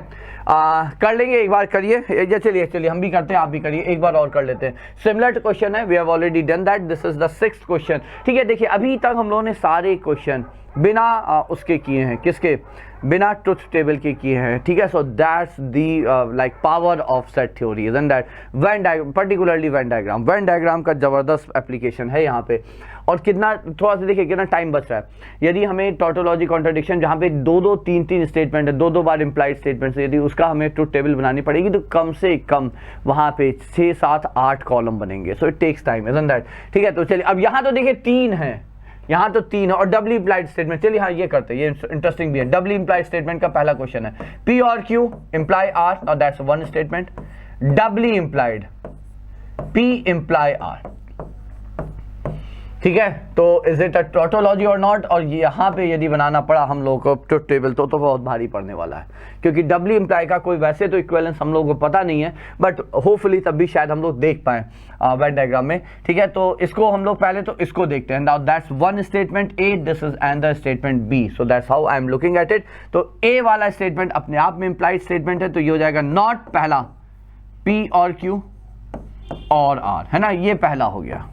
कर लेंगे, एक बार करिए। चलिए हम भी करते हैं, आप भी करिए, एक बार और कर लेते हैं। सिमिलर क्वेश्चन है, we have already done that, this is the 6th question, ठीक है? देखिए अभी तक हम लोगों ने सारे क्वेश्चन बिना उसके किए हैं, किसके? बिना ट्रुथ टेबल के किए हैं, ठीक है? So that's the like power of set theory and that Venn diagram, particularly when diagram का जबरदस्त एप्लीकेशन है यहाँ पे। और कितना, थोड़ा सा देखिए कितना टाइम बच रहा है। यदि हमें टॉटोलॉजी कॉन्ट्रडिक्शन जहाँ पे 2-3 स्टेटमेंट है, 2 बार इम्प्लाइड स्टेटमेंट, यदि उसका हमें ट्रुथ टेबल बनानी पड़ेगी तो कम से कम वहाँ पे 6, 7, 8 कॉलम बनेंगे। So it takes time, isn't that? ठीक है, तो चलिए अब यहाँ तो देखिए 3 है, यहाँ तो 3 है और डबल इम्प्लाइड स्टेटमेंट। चलिए हाँ ये करते हैं, ये इंटरेस्टिंग भी है। डबल इम्प्लाइड स्टेटमेंट का पहला क्वेश्चन है P और Q imply R, now that's one statement. Double implied P imply R, ठीक है? तो इज इट अ टॉटोलॉजी और नॉट? और यहाँ पे यदि बनाना पड़ा हम लोग को ट्रुथ टेबल तो बहुत भारी पड़ने वाला है, क्योंकि डबल इम्प्लाई का कोई वैसे तो इक्विवेलेंस हम लोगों को पता नहीं है, बट होपफुली तब भी शायद हम लोग देख पाए वेन डायग्राम में, ठीक है? तो इसको हम लोग पहले तो इसको देखते हैं। Now that's one statement A, this is another statement B, so that's how I am looking at it. तो ए वाला स्टेटमेंट अपने आप में इम्प्लाइड स्टेटमेंट है, तो ये हो जाएगा नॉट पहला P और Q और R, है ना? ये पहला हो गया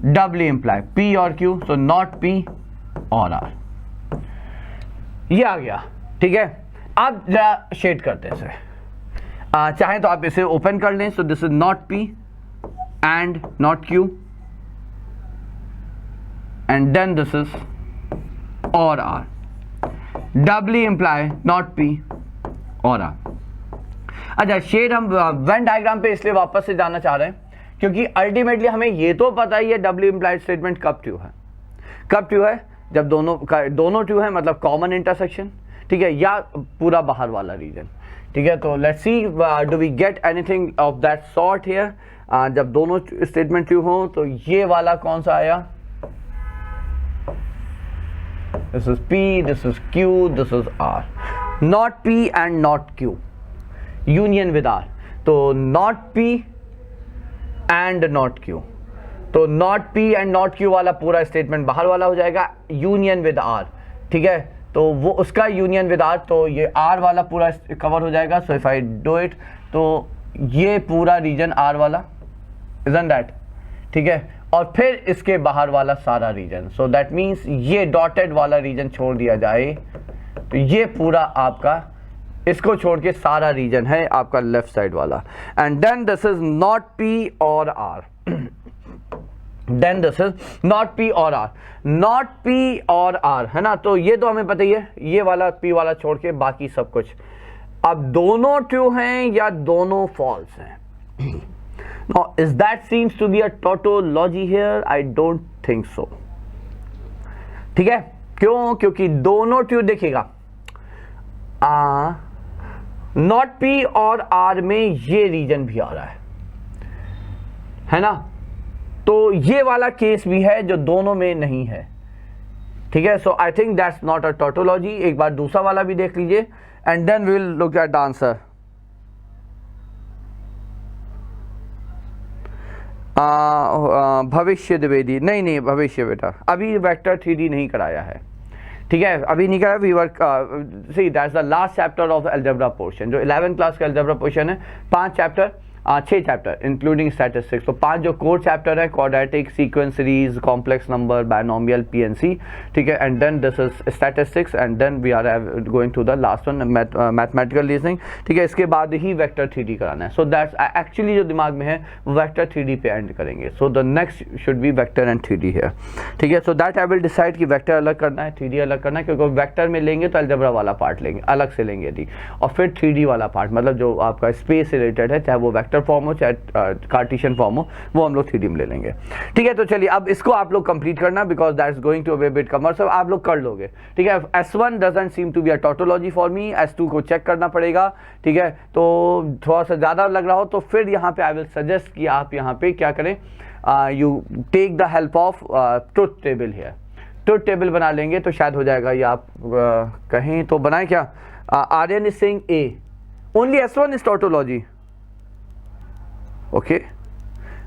डबल इम्प्लाई P और Q, so not P or R, ये आ गया, ठीक है? अब जरा शेड करते हैं इसे, चाहे तो आप इसे ओपन कर लें। So this is not P and not Q and then this is or R, double imply not P or R। अच्छा, शेड हम वेन डायग्राम पे इसलिए वापस से जाना चाह रहे हैं क्योंकि अल्टीमेटली हमें ये तो पता ही है डबल इम्प्लाइड स्टेटमेंट कब ट्रू है। कब ट्रू है? जब दोनों ट्रू है, मतलब कॉमन इंटरसेक्शन, ठीक है? या पूरा बाहर वाला रीजन, ठीक है? तो let's see do we get anything of that sort here. जब दोनों स्टेटमेंट ट्रू हो तो ये वाला कौन सा आया? This is P, this is Q, this is R। Not P and not Q union with R, तो not P and not Q, तो not P and not Q वाला पूरा स्टेटमेंट बाहर वाला हो जाएगा, यूनियन विद R, ठीक है? तो वो उसका यूनियन विद R, तो ये R वाला पूरा कवर हो जाएगा। So if I do it, तो ये पूरा रीजन R वाला, इजंट दैट? ठीक है, और फिर इसके बाहर वाला सारा रीजन, सो दैट मीन्स ये डॉटेड वाला रीजन छोड़ दिया जाए तो ये पूरा आपका, इसको छोड़ के सारा रीजन है आपका लेफ्ट साइड वाला। And then this is not P or R, then this is not P or R, not P or R, है ना? तो ये तो हमें पता ही है, ये वाला P वाला छोड़ के बाकी सब कुछ। अब दोनों ट्रू हैं या दोनों फॉल्स हैं? Now, is that seems to be a tautology here? I don't think so. ठीक है, क्यों? क्योंकि दोनों ट्रू, देखिएगा नॉट पी और आर में ये रीजन भी आ रहा है ना, तो ये वाला केस भी है जो दोनों में नहीं है, ठीक है। So I think that's not a tautology. एक बार दूसरा वाला भी देख लीजिए and then we will look at the answer. Bhavishya Dwivedi, नहीं भविष्य बेटा अभी वेक्टर 3D नहीं कराया है, ठीक है, अभी नहीं कराया। We were see that's the last chapter of algebra portion, जो 11th क्लास का अलजेब्रा पोर्शन है, 5 चैप्टर 6 चैप्टर इंक्लूडिंग स्टैटिस्टिक्स। तो 5 जो कोर चैप्टर है, quadratic, sequence series, complex number, binomial, PNC, ठीक है, and then this is statistics and then we are going to the last one mathematical reasoning, ठीक है। इसके बाद ही वेक्टर 3D कराना है। सो दैट्स एक्चुअली जो दिमाग में है वेक्टर 3D पे एंड करेंगे। So the next should be vector and 3D है, ठीक है। So that I will decide कि वेक्टर अलग करना है, 3D अलग करना है, क्योंकि वेक्टर में लेंगे तो अलजेब्रा वाला पार्ट लेंगे, अलग से लेंगे यदि, और फिर 3D वाला पार्ट मतलब जो आपका स्पेस से रिलेटेड है, चाहे वो वेक्टर फॉर्म हो चाहे कार्टेशियन फॉर्म हो, वो हम लोग 3D में ले लेंगे, ठीक है। तो चलिए अब इसको आप लोग कंप्लीट करना, because that is going to be a bit commercial, आप लोग कर लोगे, ठीक है। S1 doesn't seem to be a tautology for me, S2 को चेक करना पड़ेगा, ठीक है। तो थोड़ा सा ज़्यादा लग रहा हो तो फिर यहाँ पे आई विल सजेस्ट कि आप यहाँ पे क्या करें, you take the help of truth table here. Truth table बना लेंगे तो शायद हो जाएगा, ये आप कहीं तो बनाए क्या। Aryan is saying A, only S1 is tautology, okay.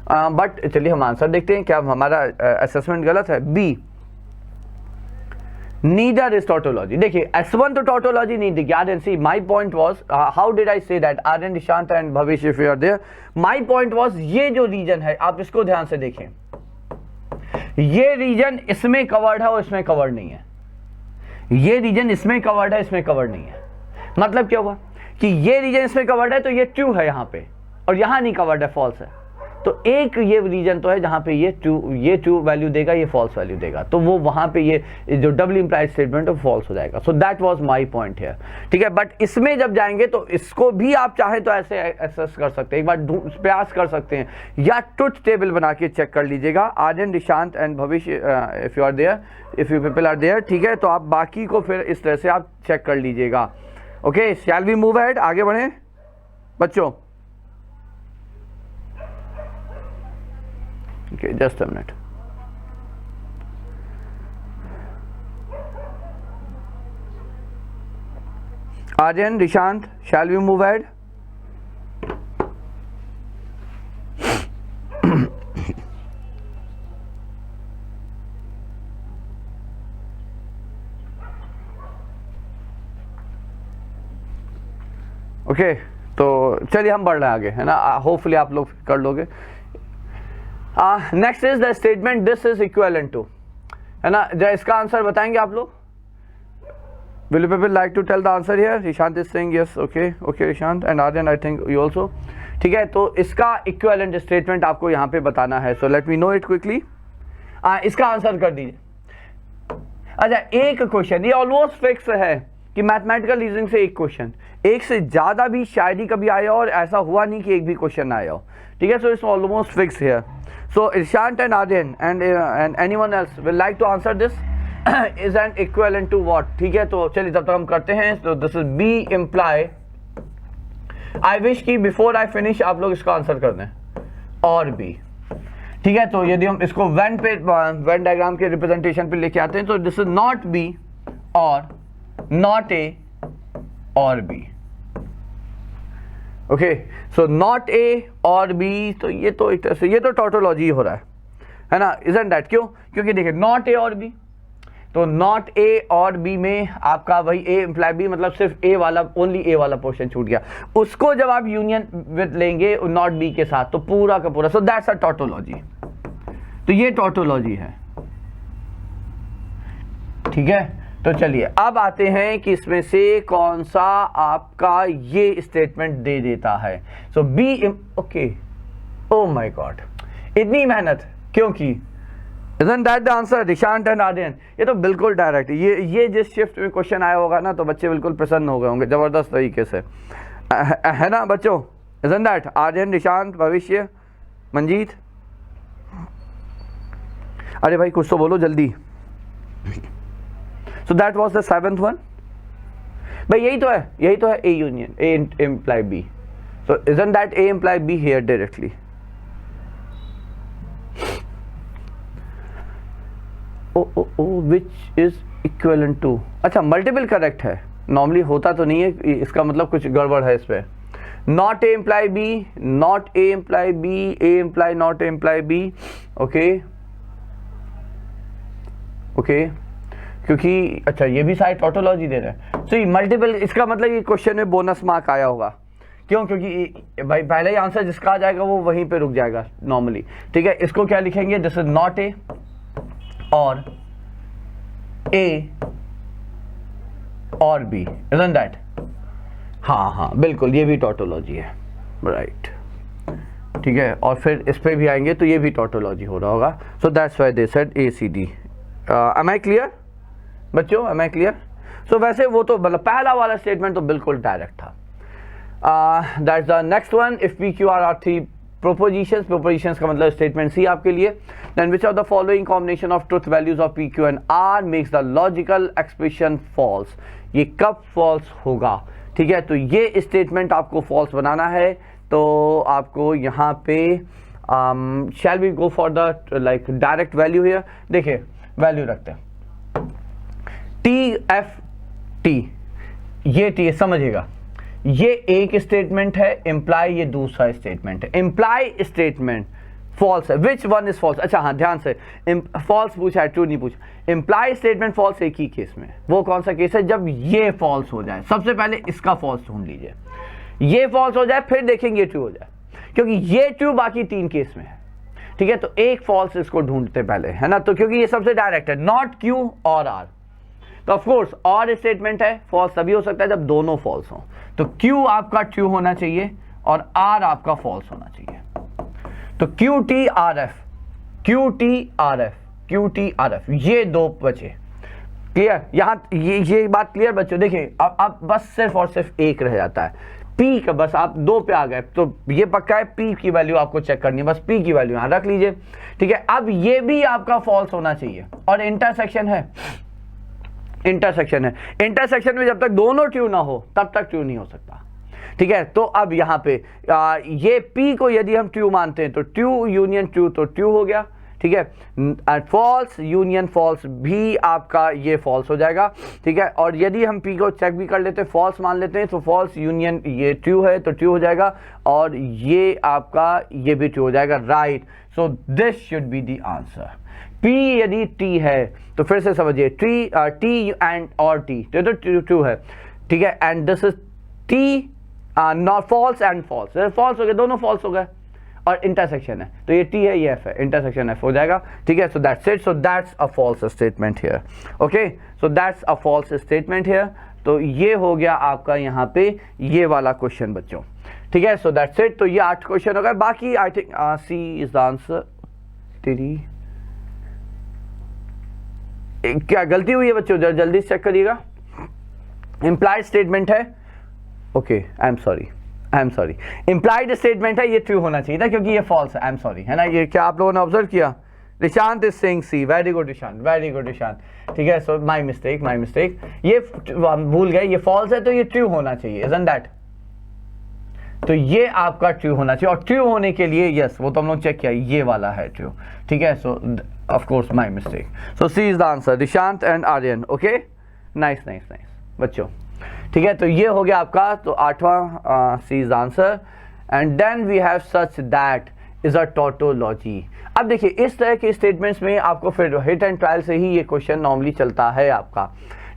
But चलिए हम आंसर देखते हैं, क्या हमारा असेसमेंट गलत है। B, neither is tautology. देखिए S1 तो टोटोलॉजी नहीं दिखी। Aryan, see my point was, how did I say that, Aryan, Nishant and Bhavishya if you are there, my point was ये जो रीजन है आप इसको ध्यान से देखें, ये रीजन इसमें कवर्ड है और इसमें कवर्ड नहीं है, ये रीजन इसमें कवर्ड है इसमें कवर्ड नहीं है। मतलब क्या हुआ कि ये रीजन इसमें कवर्ड है तो ये ट्रू है यहाँ पे, और यहाँ नहीं कवर्ड है, फॉल्स है। तो एक ये रीजन तो है जहाँ पे ये ट्रू वैल्यू देगा, ये फॉल्स वैल्यू देगा, तो वो वहाँ पे ये जो डबल इंप्लाइड स्टेटमेंट है फॉल्स हो जाएगा। So that was my point है, ठीक है। बट इसमें जब जाएंगे तो इसको भी आप चाहें तो ऐसे एक्सेस कर सकते हैं, एक बार प्रयास कर सकते हैं, या ट्रुथ टेबल बना के चेक कर लीजिएगा। Aryan, Nishant and Bhavishya, if you are there, if you people are there, ठीक है। तो आप बाकी को फिर इस तरह से आप चेक कर लीजिएगा, okay. Shall we move ahead, आगे बढ़ें बच्चों। Okay, just a minute. Aryan, Rishant, shall we move ahead? Okay, तो चलिए हम बढ़ रहे हैं आगे, है ना। होपफुली आप लोग कर लोगे। Next is the statement this is equivalent to, है ना। जरा इसका आंसर बताएंगे आप लोग। Will you people like to tell the answer here? Ishant is saying yes, okay okay Ishant, and Aryan I think you also, ठीक है। तो इसका इक्विवेलेंट स्टेटमेंट आपको यहाँ पे बताना है। सो let me no it quickly. इसका आंसर कर दीजिए। अच्छा, एक क्वेश्चन, ये ऑलमोस्ट फिक्स है कि मैथमेटिकल रीजनिंग से एक क्वेश्चन, एक से ज़्यादा भी शायद ही कभी आया और ऐसा हुआ नहीं कि एक भी क्वेश्चन आया हो, ठीक है। So it's almost fix here. So Ishant and Aryan and anyone else will like to answer this is an equivalent to what, ठीक है। तो चलिए तब तक हम करते हैं। तो this is B imply, I wish कि बिफोर आई फिनिश आप लोग इसका आंसर कर दें, और B, ठीक है। तो यदि हम इसको वेन डायग्राम के रिप्रेजेंटेशन पे लेके आते हैं तो दिस इज नॉट B और नॉट A और B, okay. So not A और B, तो ये तो एक तरह से ये तो टोटोलॉजी हो रहा है ना, इजंट दैट? क्यों? क्योंकि देखिए नॉट A और B, तो नॉट A और B में आपका वही A इम्प्लाई B, मतलब सिर्फ A वाला, ओनली A वाला पोर्शन छूट गया। उसको जब आप यूनियन विद लेंगे नॉट B के साथ तो पूरा का पूरा, सो दैट्स अ टोटोलॉजी। तो ये टोटोलॉजी है, ठीक है। तो चलिए अब आते हैं कि इसमें से कौन सा आपका ये स्टेटमेंट दे देता है। So B, okay, oh my god, इतनी मेहनत क्योंकि Isn't that the answer? Nishant and Aryan, ये तो बिल्कुल डायरेक्ट, ये जिस शिफ्ट में क्वेश्चन आया होगा ना तो बच्चे बिल्कुल प्रसन्न हो गए होंगे जबरदस्त तरीके से, है ना बच्चों? Isn't that? आर्यन, निशांत, भविष्य, मंजीत, अरे भाई कुछ तो बोलो जल्दी। So that was the 7th one. भाई यही तो है A union A imply B. So isn't that A imply B here directly? Which is equivalent to. अच्छा मल्टीपल करेक्ट है, नॉर्मली होता तो नहीं है, इसका मतलब कुछ गड़बड़ है इस पे. Not A imply B, not A imply B, A imply not A imply B. Okay क्योंकि अच्छा ये भी सारी टोटोलॉजी दे रहे हैं. तो ये मल्टीपल, इसका मतलब ये क्वेश्चन में बोनस मार्क आया होगा. क्यों? क्योंकि भाई पहले ही आंसर जिसका आ जाएगा वो वहीं पे रुक जाएगा नॉर्मली. ठीक है, इसको क्या लिखेंगे? दिस इज नॉट ए और ए और बी, इजंट दैट? हाँ बिल्कुल, ये भी टोटोलॉजी है, राइट. ठीक है, और फिर इस पे भी आएंगे तो ये भी टोटोलॉजी हो रहा होगा. So that's why they said A C D. Am I clear बच्चों? Am I clear? सो वैसे वो तो मतलब पहला वाला स्टेटमेंट तो बिल्कुल डायरेक्ट था. That's the next one. If P, Q, R are three propositions का मतलब statement C आपके लिए. Then which of the following combination of truth values of P, Q and R makes the logical expression false? ये कब false होगा? ठीक है, तो ये statement आपको false बनाना है. तो आपको यहाँ पे shall we go for the like direct value here? देखिए value रखते हैं T F T, ये T समझिएगा, ये एक स्टेटमेंट है, इम्प्लाई ये दूसरा स्टेटमेंट है. इम्प्लाई स्टेटमेंट फॉल्स है. Which one is false? अच्छा हाँ ध्यान से, फॉल्स पूछा है, ट्रू नहीं पूछा. इम्प्लाई स्टेटमेंट फॉल्स एक ही केस में. वो कौन सा केस है? जब ये फॉल्स हो जाए. सबसे पहले इसका फॉल्स ढूंढ लीजिए, ये फॉल्स हो जाए, फिर देखेंगे ट्रू हो जाए, क्योंकि ये ट्रू बाकी तीन केस में है. ठीक है, तो एक फॉल्स इसको ढूंढते पहले, है ना. तो क्योंकि ये सबसे डायरेक्ट है, नॉट क्यू और आर. तो ऑफ कोर्स और स्टेटमेंट है, फॉल्स तभी हो सकता है जब दोनों फॉल्स हो. तो Q आपका ट्रू होना चाहिए और R आपका फॉल्स होना चाहिए. तो QTRF ये दो बचे. क्लियर? यहां ये बात क्लियर बच्चों? देखिए अब बस सिर्फ और सिर्फ एक रह जाता है P का. बस आप दो पे आ गए तो ये पक्का है, P की वैल्यू आपको चेक करनी है, बस P की वैल्यू यहां रख लीजिए. ठीक है, अब ये भी आपका फॉल्स होना चाहिए. और इंटरसेक्शन है, इंटरसेक्शन में जब तक दोनों ट्रू ना हो तब तक ट्रू नहीं हो सकता. ठीक है, तो अब यहाँ पे ये P को यदि हम ट्रू मानते हैं तो ट्रू यूनियन ट्रू तो ट्रू हो गया. ठीक है, फॉल्स यूनियन फॉल्स भी आपका ये फॉल्स हो जाएगा. ठीक है, और यदि हम P को चेक भी कर लेते हैं, फॉल्स मान लेते हैं, तो फॉल्स यूनियन ये ट्रू है तो ट्रू हो जाएगा, और ये आपका ये भी ट्रू हो जाएगा, right. So this should be the answer. P यदि T है तो फिर से समझिए, T एंड और T तो ट्रू है. ठीक है, and this is T not false and false. False हो गए, दोनों फॉल्स हो गए, और इंटरसेक्शन है तो ये T है ये F है, इंटरसेक्शन F हो जाएगा. ठीक है, so that's it. So that's a false statement here. Okay, so that's a false statement here. तो ये हो गया आपका यहाँ पे ये वाला क्वेश्चन बच्चों. ठीक है, सो दैट्स इट. तो ये 8 क्वेश्चन हो गए. बाकी I think C is the answer. तेरी क्या गलती हुई है बच्चों? जल्दी चेक करिएगा. इंप्लाइड स्टेटमेंट है. Okay, I am sorry. Implied statement है, ये ट्रू होना चाहिए था क्योंकि ये फॉल्स है. आई एम सॉरी, है ना. ये क्या आप लोगों ने ऑब्जर्व किया? Nishant is saying C. Very good Nishant, very good Nishant. ठीक है, सो माय मिस्टेक. ये भूल गए, ये फॉल्स है तो ये ट्रू होना चाहिए, इजंट दैट? तो ये आपका ट्रू होना चाहिए, और ट्रू होने के लिए यस वो तो हम लोग चेक किया, ये वाला है ट्रू. ठीक है, so of course my mistake. So C is the answer. Nishant and Aryan. Okay, nice बच्चों. ठीक है, तो ये हो गया आपका. तो 8वां C is the answer. And then we have such that is a tautology. अब देखिए इस तरह के स्टेटमेंट्स में आपको फिर हिट एंड ट्रायल से ही ये क्वेश्चन नॉर्मली चलता है आपका.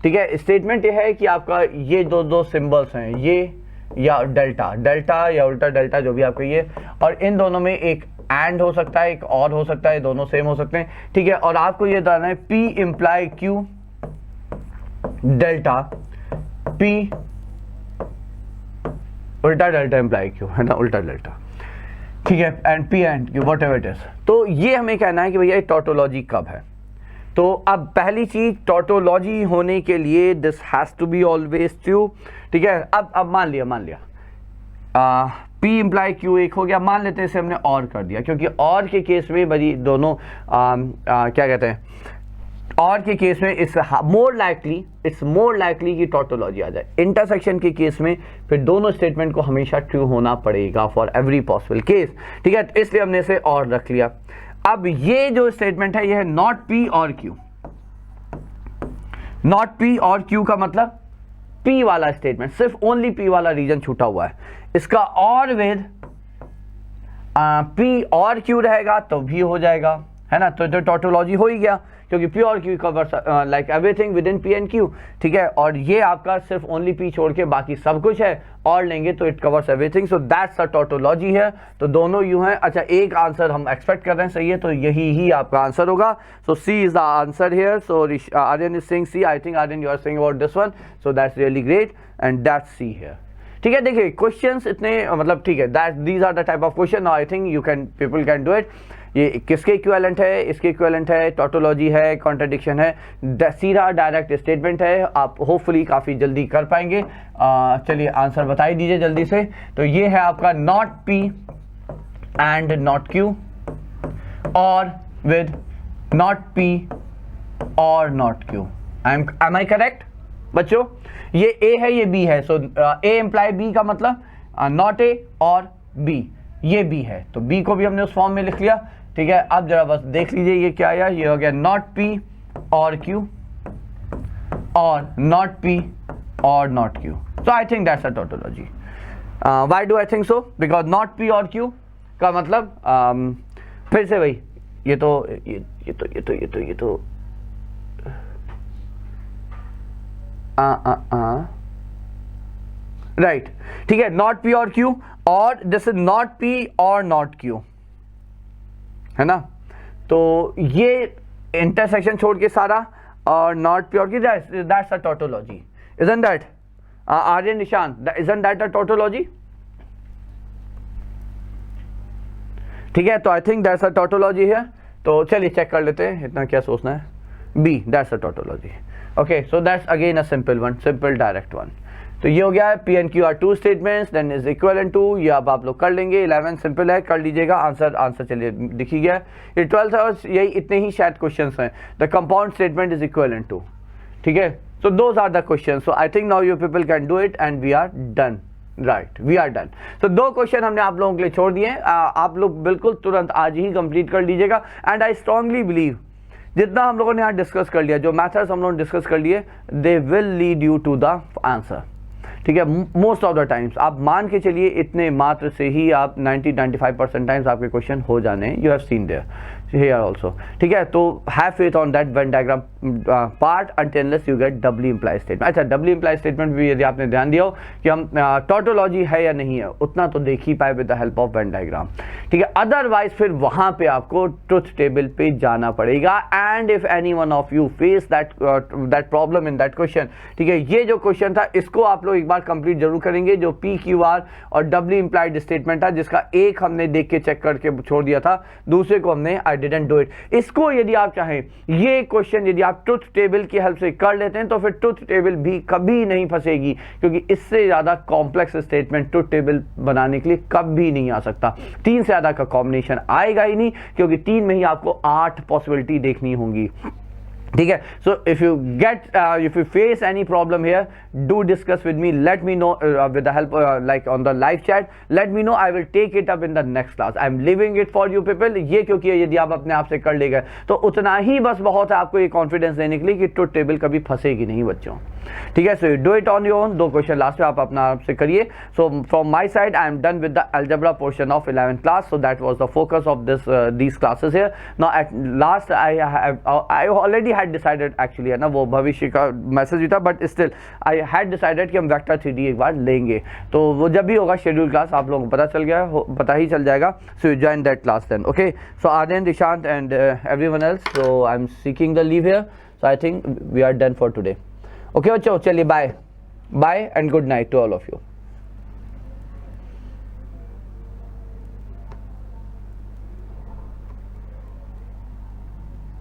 ठीक है, स्टेटमेंट ये है कि आपका ये दो सिंबल्स हैं, ये या डेल्टा या उल्टा डेल्टा जो भी आपका ये, और इन दोनों में एक एंड हो सकता है, एक और हो सकता है, दोनों सेम हो सकते हैं. ठीक है, और आपको ये बताना है P imply Q delta, P उल्टा डेल्टा इम्प्लाई Q, है ना, उल्टा डेल्टा. ठीक है, and P and Q what ever it is. तो ये हमें कहना है कि भैया टोटोलॉजी कब है. तो अब पहली चीज, टोटोलॉजी होने के लिए this has to be always true. ठीक है, अब मान लिया P इम्प्लाई Q एक हो गया. मान लेते हैं इसे हमने और कर दिया, क्योंकि और के केस में भाई दोनों क्या कहते हैं, और के केस में इट्स मोर लाइकली कि टोटोलॉजी आ जाए। इंटरसेक्शन के केस में फिर दोनों स्टेटमेंट को हमेशा ट्रू होना पड़ेगा फॉर एवरी पॉसिबल केस, ठीक है। तो इसलिए हमने इसे और रख लिया। अब ये जो स्टेटमेंट है ये है नॉट पी और क्यू। नॉट पी और क्यू का मतलब पी वाला स्टेटमेंट, सिर्फ ओनली पी वाला रीजन छूटा हुआ है। इसका और विद पी और क्यू रहेगा तो भी हो जाएगा, है ना। तो टोटोलॉजी हो ही गया क्योंकि पी और Q covers like everything with in P and Q, ठीक है। और ये आपका सिर्फ ओनली पी छोड़ के बाकी सब कुछ है, और लेंगे तो it covers everything. So that's a tautology है। तो दोनों यूं है। अच्छा, एक आंसर हम एक्सपेक्ट कर रहे हैं, सही है, तो यही ही आपका आंसर होगा। So C is the answer here. So Aryan is saying C. I think Aryan you are saying about this one, so that's really great and that's C here, ठीक है। देखिए क्वेश्चंस इतने मतलब ठीक है, that these are the type of question. I think you can, people can do it. ये किसके equivalent है, इसके इक्विवेलेंट है, टोटोलॉजी है, कॉन्ट्रडिक्शन है, सीधा डायरेक्ट स्टेटमेंट है। आप होपफुली काफ़ी जल्दी कर पाएंगे। चलिए आंसर बताई दीजिए जल्दी से। तो ये है आपका not P and not Q, और विद नॉट पी और not Q. Am I correct बच्चों? ये ए है, ये बी है। सो ए इम्प्लाई बी का मतलब नॉट ए और बी, ये बी है, तो बी को भी हमने उस फॉर्म में लिख लिया, ठीक है। अब जरा बस देख लीजिए ये क्या आया। ये हो गया नॉट पी और क्यू और नॉट पी और not Q. So I think that's a tautology. Why do I think so? Because not P और क्यू का मतलब फिर से वही, ये तो राइट, ठीक है। नॉट पी और क्यू, और दिस इज नॉट पी और नॉट क्यू, है ना। तो ये इंटरसेक्शन छोड़ के सारा, और नॉट पी और Q, that's a tautology, isn't that? Aryan Nishant, isn't that a tautology? ठीक है, तो I think that's a tautology है। तो चलिए चेक कर लेते हैं, इतना क्या सोचना है। B, that's a tautology. Okay, so that's again a simple one, simple direct one. तो ये हो गया है P and Q are two statements, then is equivalent to. ये अब आप लोग कर लेंगे। 11 सिंपल है, कर लीजिएगा। आंसर चलिए दिख ही गया। ये 12th है और यही इतने ही शायद क्वेश्चंस हैं। The compound statement is equivalent to, ठीक है। So those are the question. So I think now you people can do it and we are done, right, we are done. तो 2 क्वेश्चन हमने आप लोगों के लिए छोड़ दिए। आप लोग बिल्कुल तुरंत आज ही कंप्लीट कर लीजिएगा। एंड आई स्ट्रांगली बिलीव जितना हम लोगों ने यहाँ डिस्कस कर लिया, जो मैथड्स हम लोगों ने डिस्कस कर लिए, they will lead you to the answer, ठीक है। मोस्ट ऑफ द टाइम्स आप मान के चलिए इतने मात्र से ही आप 90-95% टाइम्स आपके क्वेश्चन हो जाने हैं। You have seen there here also, ठीक है। तो have faith on that Venn diagram part until unless you get doubly implied statement। अच्छा, डबली इम्प्लाई स्टेटमेंट भी यदि आपने ध्यान दिया हो कि हम टोटोलॉजी है या नहीं है, उतना तो देख ही पाए with the help of Venn diagram, ठीक है। अदरवाइज फिर वहां पे आपको ट्रुथ टेबल पे जाना पड़ेगा। And if any one of you face that problem in that question, ठीक है, ये जो क्वेश्चन था इसको आप लोग एक बार कंप्लीट जरूर करेंगे। जो पी क्यू आर और डबली इम्प्लाइड स्टेटमेंट था, जिसका एक हमने देख के चेक करके छोड़ दिया था, दूसरे को हमने आई डिडंट डू इट। इसको यदि आप चाहें, ये क्वेश्चन यदि आप ट्रुथ टेबल की हेल्प से कर लेते हैं तो फिर ट्रुथ टेबल भी कभी नहीं फंसेगी, क्योंकि इससे ज्यादा कॉम्प्लेक्स स्टेटमेंट ट्रुथ टेबल बनाने के लिए कभी नहीं आ सकता। 3 से ज्यादा का कॉम्बिनेशन आएगा ही नहीं, क्योंकि 3 में ही आपको 8 पॉसिबिलिटी देखनी होंगी, ठीक है। So if you face any problem here, do discuss with me, let me know with the help like on the live chat, let me know, I will take it up in the next class. I am living it for you people. ये क्योंकि यदि आप अपने आप से कर ले गए तो उतना ही बस बहुत है आपको ये कॉन्फिडेंस देने के लिए कि ट्रुथ टेबल कभी फंसेगी नहीं बच्चों, ठीक है। So you do it on your own. 2 question last में आप अपना आप से करिए। So from my side I am done with the algebra portion of 11th class. So that was the focus of these classes here. Now at last I already had decided actually, है ना, वो भविष्य का message भी था, but still I had decided कि हम vector 3D एक बार लेंगे। तो वो जब भी होगा शेड्यूल क्लास आप लोगों को पता ही चल जाएगा। So you join that class then, okay. So Aryan, Nishant and everyone else, so I am seeking the leave here. So I think we are done for today. Okay बच्चों, चलिए bye bye and good night to all of you.